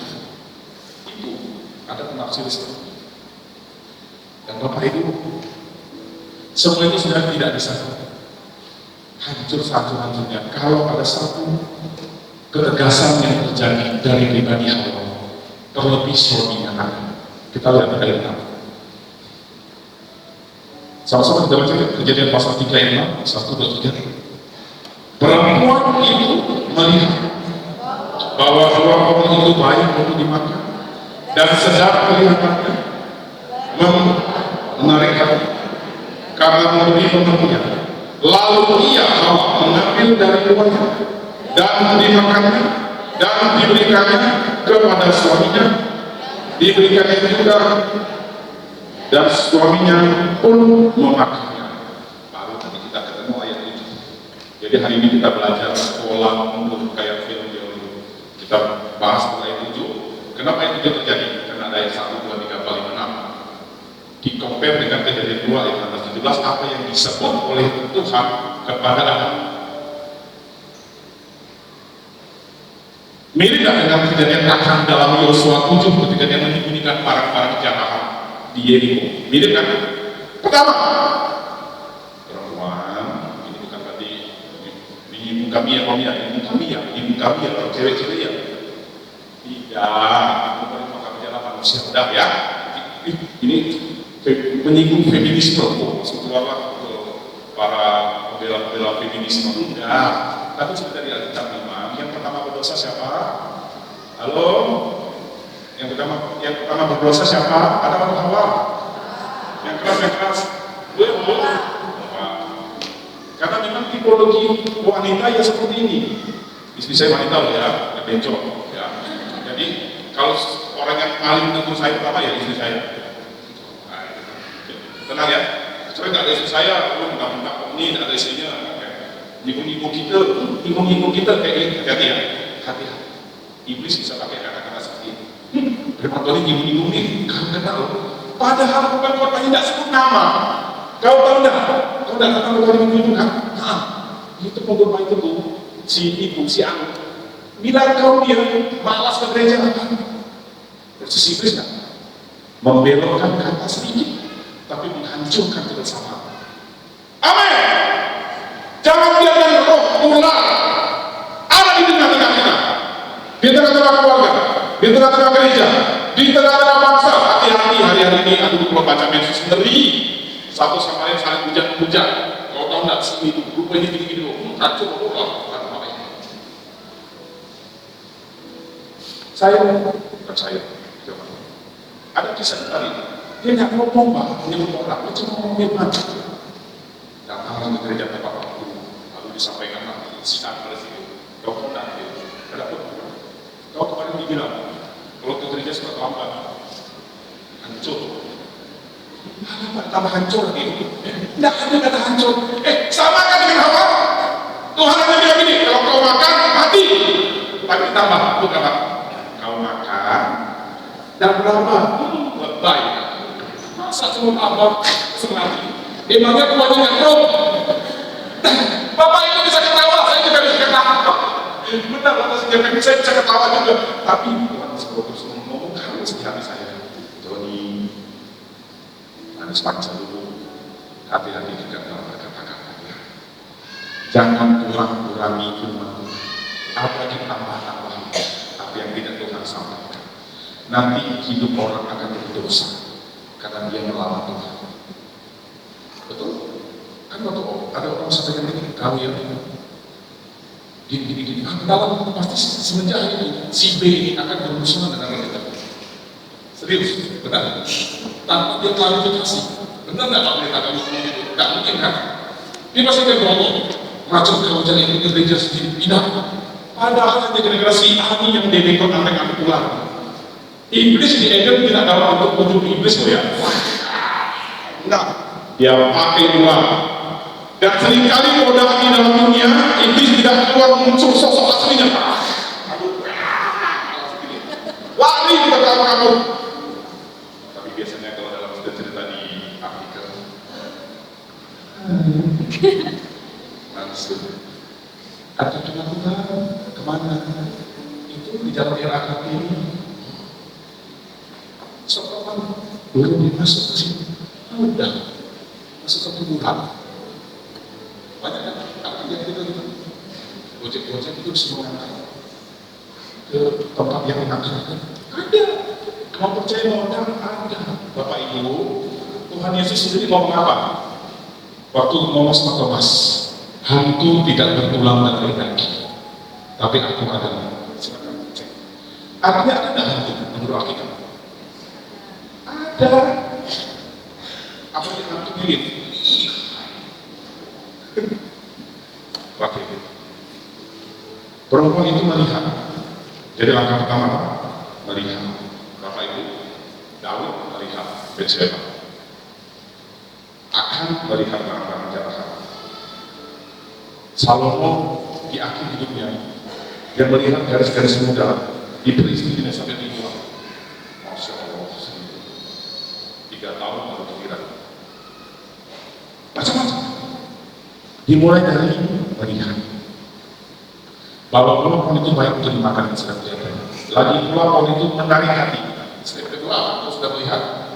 ada penafsir seperti itu. Dan Bapak Ibu, semua itu sudah tidak bisa hancur hancur-hancurnya kalau ada satu ketegasan yang terjadi dari pribadi Hawa, terlebih suaminya Adam. Kita lihat ayat 6. Sama-sama kita baca Kejadian pasal 3 ayat 6, 1, 2, 3. Perempuan itu melihat bahwa dua pohon itu baik untuk dimakan dan sedap kelihatannya, menarik hati karena memberi penemunya. Lalu ia Hawa mengambil dari buahnya dan dimakannya dan diberikannya kepada suaminya, diberikannya juga dan suaminya pun memakannya. Baru nanti kita ketemu ayat itu. Jadi hari ini kita belajar pola mundur kayak film dulu. Kita bahas ayat 7. Kenapa ayat 7 terjadi? Karena ada ayat 1, 2, 3, 4, 5, 6. Di-compare dengan Kejadian 2 ayat 16, 17, apa yang disebut oleh Tuhan kepada Adam. Mirip dengan kejadian Akan dalam Yosua 7 ketika dia menyembunyikan barang-barang kejahatan di Yeriko. Mirip kan? Pertama, perempuan, ini bukan berarti ibu kami ya, kalau cewek-cewek ya. Tidak, bukan maka berjalan manusia udah ya. Ini menyinggung feminisme, masuk keluarlah para pembela feminisme. Enggak, tapi sudah dari Alkitab memang. Yang pertama berdosa siapa? Halo? Yang pertama berdosa siapa? Adam atau Hawa? Yang keras. Gue. Karena memang tipologi wanita ya seperti ini. Istri saya wanita loh ya, bencong ya. Jadi kalau orang yang paling menegur saya pertama ya istri saya. Nah, tenang ya. Kecuali nggak ada istri saya, lu minta ini nggak ada istrinya. Nyinggung kita kayak ini, hati-hati ya. Hati-hati. Iblis bisa pakai kata-kata seperti ini. Firman Tuhan nyinggung nih, kamu kenal loh. Padahal bukan korbannya tidak sebut nama. Kau tahu enggak? Kau enggak kata korban itu kan? Nah, itu pengorban itu tuh, si ibu, si anak. Bila kau dia malas ke gereja apa? Versus iblis kan? Membelokkan kata sedikit, tapi menghancurkan kebersamaan. Amin. Jangan biarkan roh ular ada di tengah-tengah kita, di tengah-tengah keluarga, di tengah-tengah gereja, di tengah-tengah bangsa. Hati-hati hari-hari ini. Aduh, kalau baca medsos ngeri, satu sama lain saling hujat-hujat. Kau tahu nggak sini itu grup ini gini-gini loh, racun loh, apa ini? Saya percaya, ada kisah tadi. Dia nggak ngomong bah, menyebut orang, dia cuma ngomong firman. Datang ke gereja tempat waktu, lalu disampaikan si Andres itu, kau nanti, ada pun, kau kemarin dibilang, kalau ke gereja suka terlambat, hancur. Apa tambah hancur lagi? Tidak ada kata hancur. Sama kan dengan Hawa? Tuhan hanya bilang ini, kalau kau makan mati. Tapi tambah, bukan apa? Kau makan dan berapa? Lebay. Masa cuma abang semati? Emangnya kewajiban roh. Bapak itu bisa ketawa, saya juga bisa ketawa. Benar, saya bisa ketawa juga. Tapi Tuhan terus ngomong harus di hati saya. Tony, harus paksa dulu. Hati-hati juga dalam kata-kata. Jangan kurang-kurangi iman. Apalagi tambah-tambah apa yang tidak Tuhan sampaikan. Nanti hidup orang akan berdosa karena dia melawan Tuhan. Betul? Kan waktu ada orang sampaikan ini, tahu ya gini, kenalan pasti semenjak ini si B ini akan berurusan dengan kita. Serius, benar. Tanpa dia klarifikasi, benar nggak Pak Pendeta kamu ngomong itu? Nggak mungkin kan? Dia pasti akan ngomong racun kau jadi ini gereja sendiri, tidak. Padahal hanya gara-gara si Ani yang didekor sampai ular. Iblis di Eden tidak dalam bentuk wujud iblis loh ya. Enggak, dia pakai uang. Dan seringkali godaan di dalam dunia, iblis tidak keluar muncul sosok aslinya. Lari kita kabur. Tapi biasanya kalau dalam cerita di Afrika, langsung ada ketakutan kemana? Itu di jalan RAKP ini. Seorang belum masuk ke sini, udah masuk ke kuburan. Banyak kan? Apa yang kita gitu? Gojek-gojek itu semua angkat ke tempat yang menangkapkan. Ada. Mau percaya modal ada. Bapak Ibu, Tuhan Yesus sendiri ngomong apa? Waktu ngomong sama Thomas, hantu tidak bertulang dan berdaging, tapi aku adalah. Silakan cek. Artinya ada hantu menurut Alkitab? Ada. Apa yang hantu mirip? Oke. Perempuan itu melihat. Jadi langkah pertama melihat. Bapak Ibu, Daud melihat Betsheba. Akan melihat barang-barang jahat. Salomo di akhir hidupnya, dia melihat garis-garis muda di peristiwa sampai dibuang. Masya Allah, 3 tahun baru pikiran. Macam-macam. Dimulai dari melihat bahwa pohon itu baik untuk dimakan dan sedang kelihatan. Lagi pula pohon itu menarik hati. Step kedua, aku sudah melihat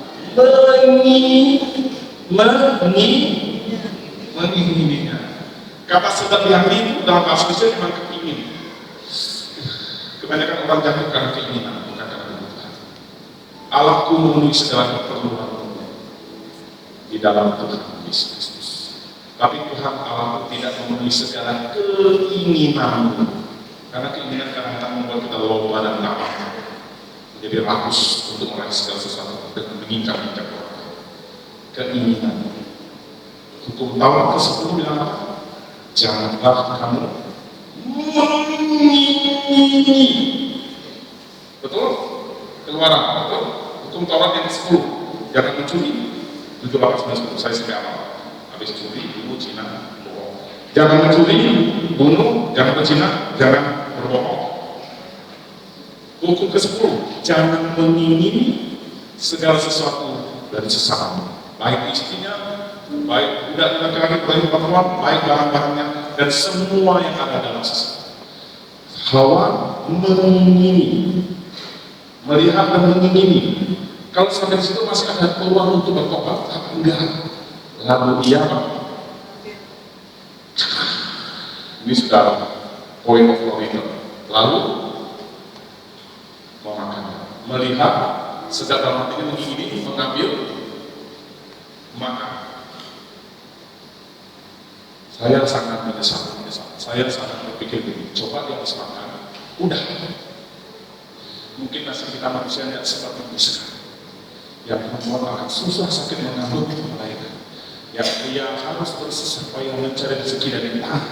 mengingininya. Kata sedang hati itu dalam bahasa Indonesia memang kepingin. Kebanyakan orang jatuh karena keinginan, bukan karena kebutuhan. Allahku memenuhi segala keperluan di dalam Tuhan Yesus Kristus. Tapi Tuhan Allah tidak memenuhi segala keinginan, karena keinginan kadang-kadang membuat kita lomba dan lapar, menjadi rakus untuk meraih segala sesuatu dengan mengincar-incar orang. Keinginan. Hukum Taurat ke-10 bilang apa? Janganlah kamu mengingini. Betul? Keluaran, betul? Hukum Taurat yang ke-10. Jangan mencuri. 7, 8, 9, 10. Saya sampai apa? Habis curi, bunuh, zina, bohong. Jangan mencuri, bunuh, jangan berzina, jangan berbohong. Hukum ke-10, jangan mengingini segala sesuatu dari sesama, baik istrinya, baik budak laki-laki, baik perempuan, baik barang-barangnya, dan semua yang ada dalam sesama. Hawa mengingini, melihat dan mengingini. Kalau sampai di situ masih ada peluang untuk bertobat, tapi enggak. Lalu dia ini sudah point of no return. Lalu mau makan, melihat sejak dalam hatinya mengingini, mengambil, makan. Saya sangat menyesal. Saya sangat berpikir begini, coba dia harus makan, udah. Mungkin nasib kita manusia tidak seperti itu sekarang. Yang membuat akan susah sakit mengandung melahirkan. Yang dia harus bersusah payah mencari rezeki dari tanah.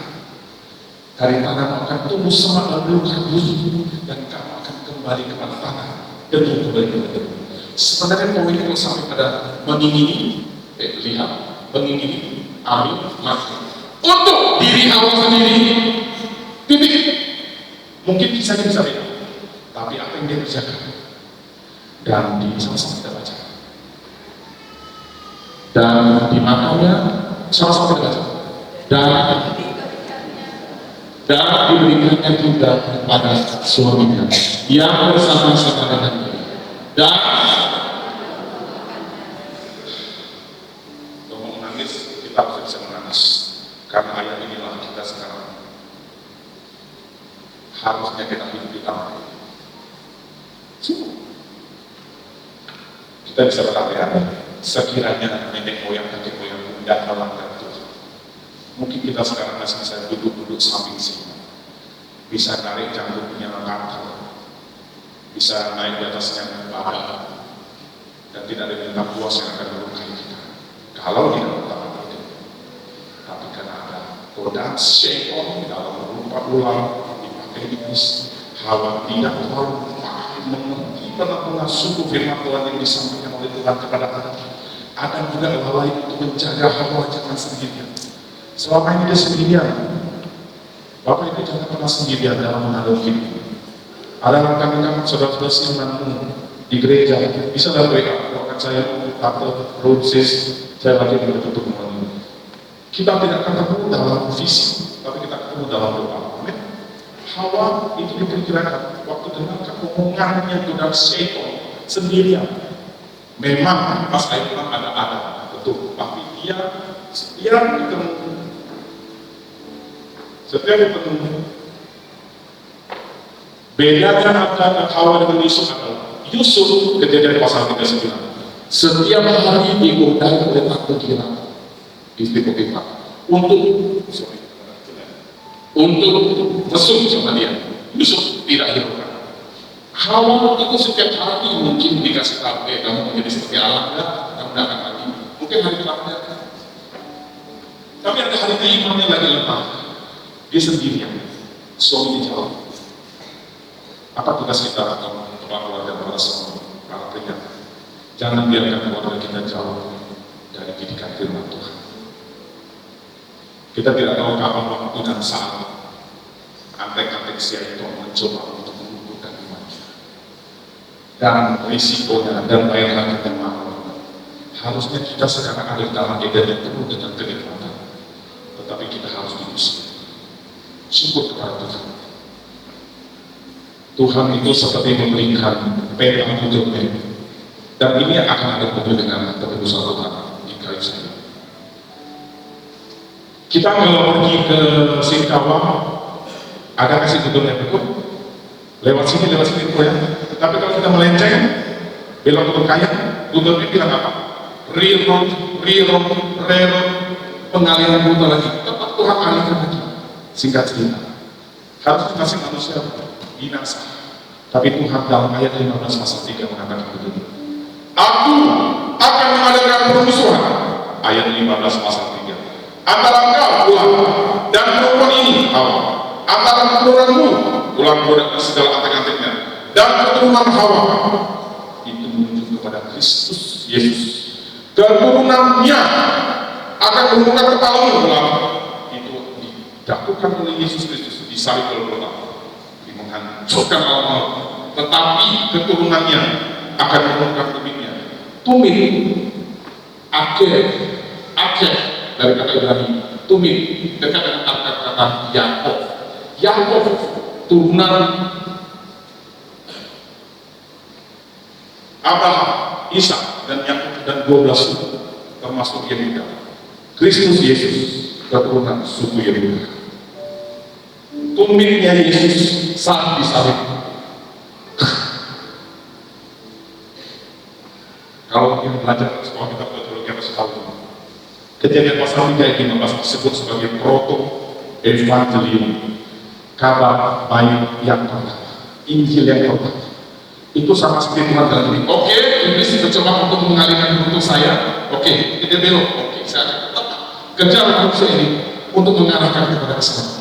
Dari tanah akan tumbuh semak dan belukar bumi, dan kamu akan kembali kepada tanah dan kembali kepada debu. Sebenarnya poinnya kalau sampai pada mengingini, lihat, mengingini, ambil, makan. Untuk diri Allah sendiri, titik. Mungkin bisa beda, tapi apa yang dia kerjakan dan di sama-sama kita baca. Dan dimakannya sama-sama kita baca. Dan diberikannya juga kepada suaminya yang bersama-sama dengannya. Dan kalau menangis, kita harus bisa menangis. Karena ayat inilah kita sekarang harusnya kita hidup di tanah ini. Kita bisa berkata, sekiranya nenek moyang, kakek moyang tidak melanggar Tuhan, mungkin kita sekarang masih bisa duduk-duduk samping sini, bisa narik janggutnya langkah, bisa naik di atasnya babak, dan tidak ada bintang buas yang akan melukai kita. Kalau tidak bertahan itu, tapi karena ada godaan syaitan di dalam berupa ular dipakai iblis, Hawa tidak terlalu mengerti benar-benar sungguh firman Tuhan yang disampaikan oleh Tuhan kepada Adam. Adam juga lalai untuk menjaga Hawa jangan sendirian. Selama ini dia sendirian. Bapak Ibu jangan pernah sendirian dalam menghadapi hidup. Ada rekan-rekan saudara-saudara simpanan di gereja, bisa lah WA, bahkan saya atau proses saya lagi menutup ini. Kita tidak akan ketemu dalam visi, tapi kita ketemu dalam doa. Amin. Hawa itu diperkirakan waktu dengarkan omongannya itu dari Satan sendirian. Memang pas itu kan ada betul, tapi dia ketemu. Setiap ketemu bedanya antara Hawa dengan Yusuf adalah Yusuf kejadian pasal 39 setiap hari digodai oleh tante Kira istri Potifar untuk mesum sama dia. Yusuf tidak hiraukan. Hawa itu setiap hari mungkin dikasih tahu kamu menjadi seperti Allah ya, kamu akan mati. Mungkin hari terakhir, tapi ada hari imannya lagi lemah. Dia sendirian, suami jauh. Apa tugas kita atau keluarga para pria? Jangan biarkan keluarga kita jauh dari didikan firman Tuhan. Kita tidak tahu kapan waktu dan saat antek-antek itu mencoba untuk mengumpulkan imannya. Dan risikonya dan bayaran yang mahal. Harusnya kita sekarang ada dalam Eden yang penuh dengan kenikmatan. Tetapi kita harus diusir. Syukur kepada Tuhan. Tuhan itu seperti memberikan peta untuk mereka. Dan ini akan ada penuh dengan keputusan Tuhan di kayu salib. Kita kalau pergi ke Singkawang, ada kasih gedungnya betul. Lewat sini ya. Tapi kalau kita melenceng, belok ke Kayang, gubernurnya bilang apa? Re-road, pengalihan rute lagi. Tempat Tuhan alihkan lagi. Singkat cerita, harus dikasih manusia binasa. Tapi Tuhan dalam ayat 15 pasal 3 mengatakan begini. Aku akan mengadakan permusuhan. Ayat 15 pasal 3. Antara engkau, ulang, dan perempuan ini, Hawa. Antara keturunanmu, ulang dan segala antek-anteknya, dan keturunan Hawa. Itu menunjuk kepada Kristus Yesus. Keturunannya akan membuka kepalamu, ulang. Dilakukan oleh Yesus Kristus di salib Golgota, menghancurkan alam, tetapi keturunannya akan membongkar tumitnya. Tumit, akhir dari kata Ibrani, tumit dekat dengan kata Yakob. Yakob turunan Abraham, Ishak dan Yakub dan 12 suku termasuk Yehuda. Kristus Yesus keturunan suku Yehuda. Tumitnya Yesus saat disalib. Kalau kita belajar sekolah kita teologi harus tahu. Kejadian pasal 3 ini disebut sebagai proto evangelium, kabar baik yang pertama, Injil yang pertama. Itu sama seperti Tuhan dalam diri. Oke, iblis mencoba untuk mengalihkan untuk saya. Oke, dia belok. Oke, saya tetap kejar manusia ini untuk mengarahkan kepada keselamatan.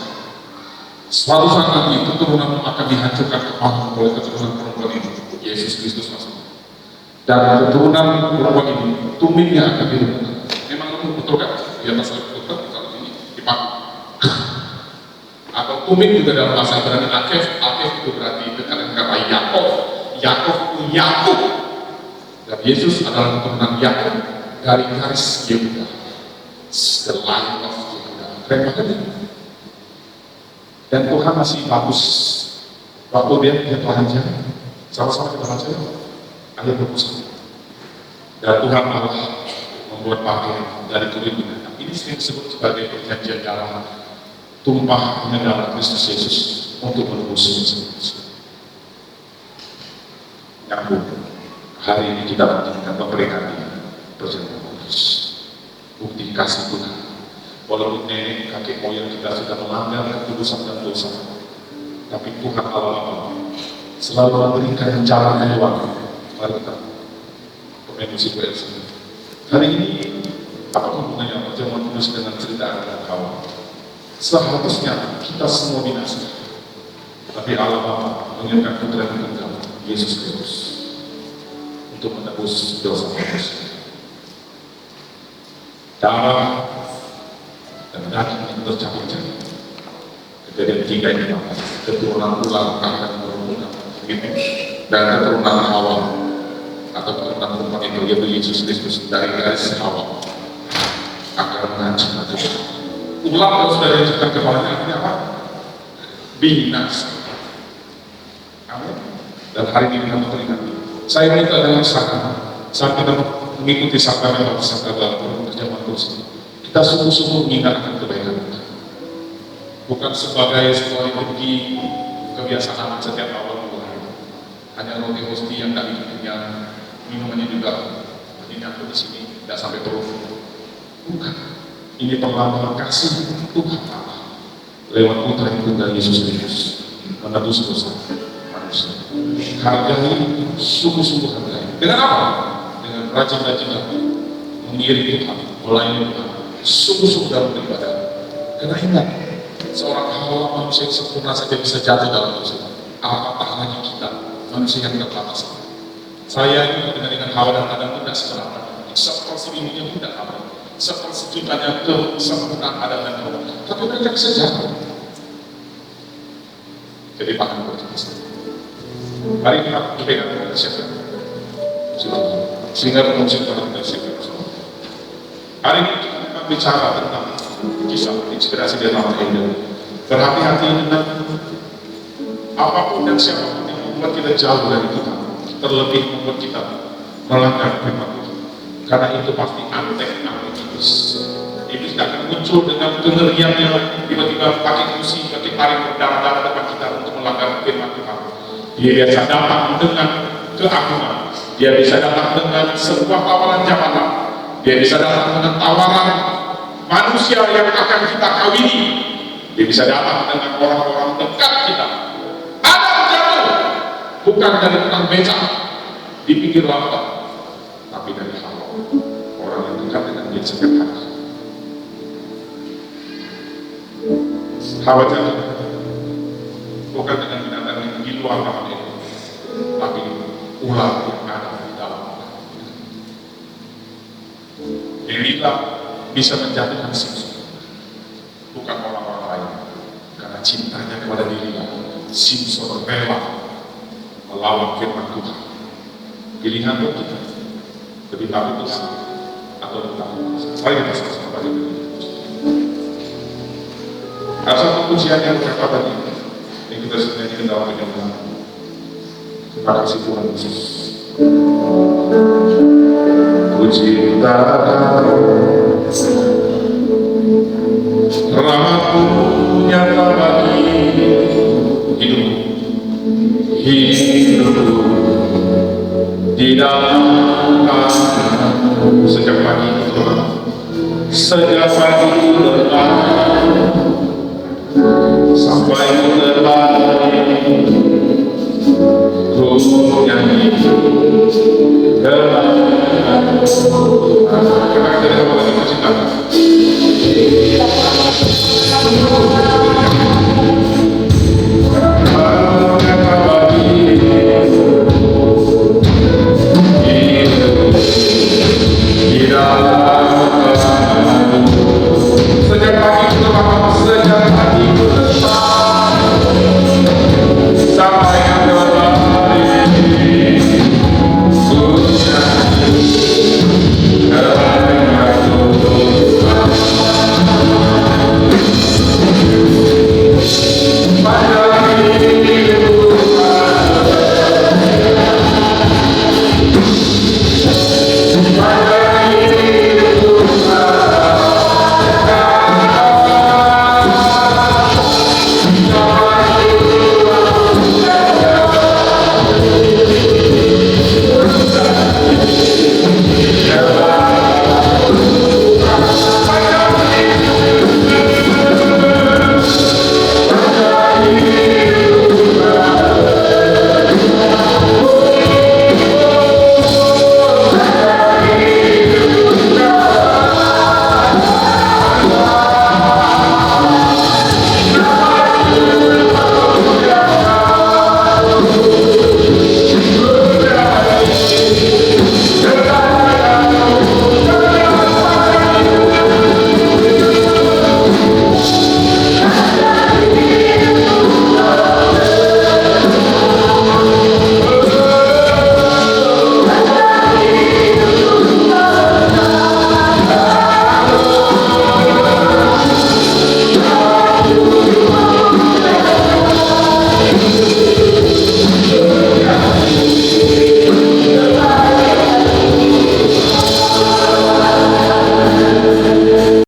Suatu saat nanti keturunan akan dihancurkan kepala oleh keturunan perempuan ini, Yesus Kristus maksudnya. Dan keturunan perempuan ini, tumitnya akan diremukkan. Memang betul kan? Di atas salib kalau ini dipaku. Atau tumit juga dalam bahasa Ibrani Akef itu berarti dekat dengan kata Yakob. Yakob itu Yakub. Dan Yesus adalah keturunan Yakub dari garis Yehuda. The line of Yehuda. Keren banget ya? Dan Tuhan masih bagus. Waktu dia belanja, sama-sama kita baca ayat 21. Dan Tuhan Allah membuat pakaian dari kulit binatang. Ini sering disebut sebagai perjanjian darah, tumpahnya darah Kristus Yesus untuk menebus dosa. Nyambung. Hari ini kita akan memperingati perjanjian kudus, bukti kasih Tuhan. Walaupun nenek kakek moyang kita sudah melanggar kekudusan dan dosa, tapi Tuhan Allah selalu memberikan jalan keluar. Mari kita pemain musik WLC. Hari ini apa hubungannya perjamuan kudus dengan cerita anak Hawa? Seharusnya kita semua binasa, tapi Allah Bapa mengirimkan putra yang tunggal, Yesus Kristus. untuk menebus dosa manusia. Darah dan daging yang tercabik-cabik. Kejadian 3 ini keturunan ular akan berumur begitu, dan keturunan Hawa atau keturunan perempuan itu yaitu Yesus Kristus dari garis Hawa akan menghancurkan manusia. Ular kalau sudah dihancurkan kepalanya artinya apa? Binasa. Amin. Dan hari ini kita peringati. Saya minta dengan saat kita mengikuti sakramen baptisan dalam perjamuan kudus ini, kita sungguh-sungguh mengingat akan kebaikan kita. Bukan sebagai sebuah liturgi kebiasaan setiap awal mulai. Hanya roti hosti yang tak bikinnya, minumannya juga dinyatu di sini, tidak sampai perut. Bukan. Ini perlambang kasih Tuhan Allah lewat putra yang tunggal Yesus Kristus menebus dosa manusia. Hargai, sungguh-sungguh hargai. Dengan apa? Dengan rajin-rajin mengiring Tuhan, melayani Tuhan, sungguh-sungguh dalam beribadah. Karena ingat, seorang hamba manusia yang sempurna saja bisa jatuh dalam dosa. Apatah lagi kita, manusia yang terbatas. Saya ini dengan Hawa dan Adam tidak seberapa. Seperselimutnya tidak apa. Sepersejutanya kesempurnaan Adam dan Hawa. Tapi mereka bisa jatuh. Jadi paham berjasa. Hari ini aku dipegang dengan siapa? Sehingga menunjukkan dengan siapa? Hari ini kita akan bicara tentang kisah inspirasi dari Mama Eden. Berhati-hati dengan apapun dan siapapun yang membuat kita jauh dari Tuhan, terlebih membuat kita melanggar firman Tuhan. Karena itu pasti antek iblis. Iblis akan muncul dengan kengeriannya, tiba-tiba pakai kursi, pakai tarik berdarah-darah depan kita untuk melanggar firman Tuhan. Dia biasa datang dengan keagungan, dia bisa datang dengan sebuah tawaran jabatan, dia bisa datang dengan tawaran manusia yang akan kita kawini, dia bisa datang dengan orang-orang dekat kita. Adam jatuh bukan dari tukang becak di pinggir lautan, tapi dari Hawa, orang yang dekat dengan dia setiap hari. Hawa jatuh bukan dengan binatang yang di luar taman itu, tapi ular yang ada di dalam. Delilah bisa menjatuhkan Simson, bukan orang-orang lain, karena cintanya kepada dirinya. Simson rela melawan firman Tuhan. Pilihan kita lebih tahu Tuhan atau lebih tahu Tuhan. Mari kita sama-sama baca dulu. Ada satu pujian yang terkata tadi yang kita sebenarnya dalam penyembahan. Terima kasih Tuhan Yesus. Puji rahmat-Mu nyata bagi hidupku di dalam sejak pagi Tuhan, sejak pagi lepas sampai lepas ku nyanyi kepada Tuhan. Kita dari awal lagi mencinta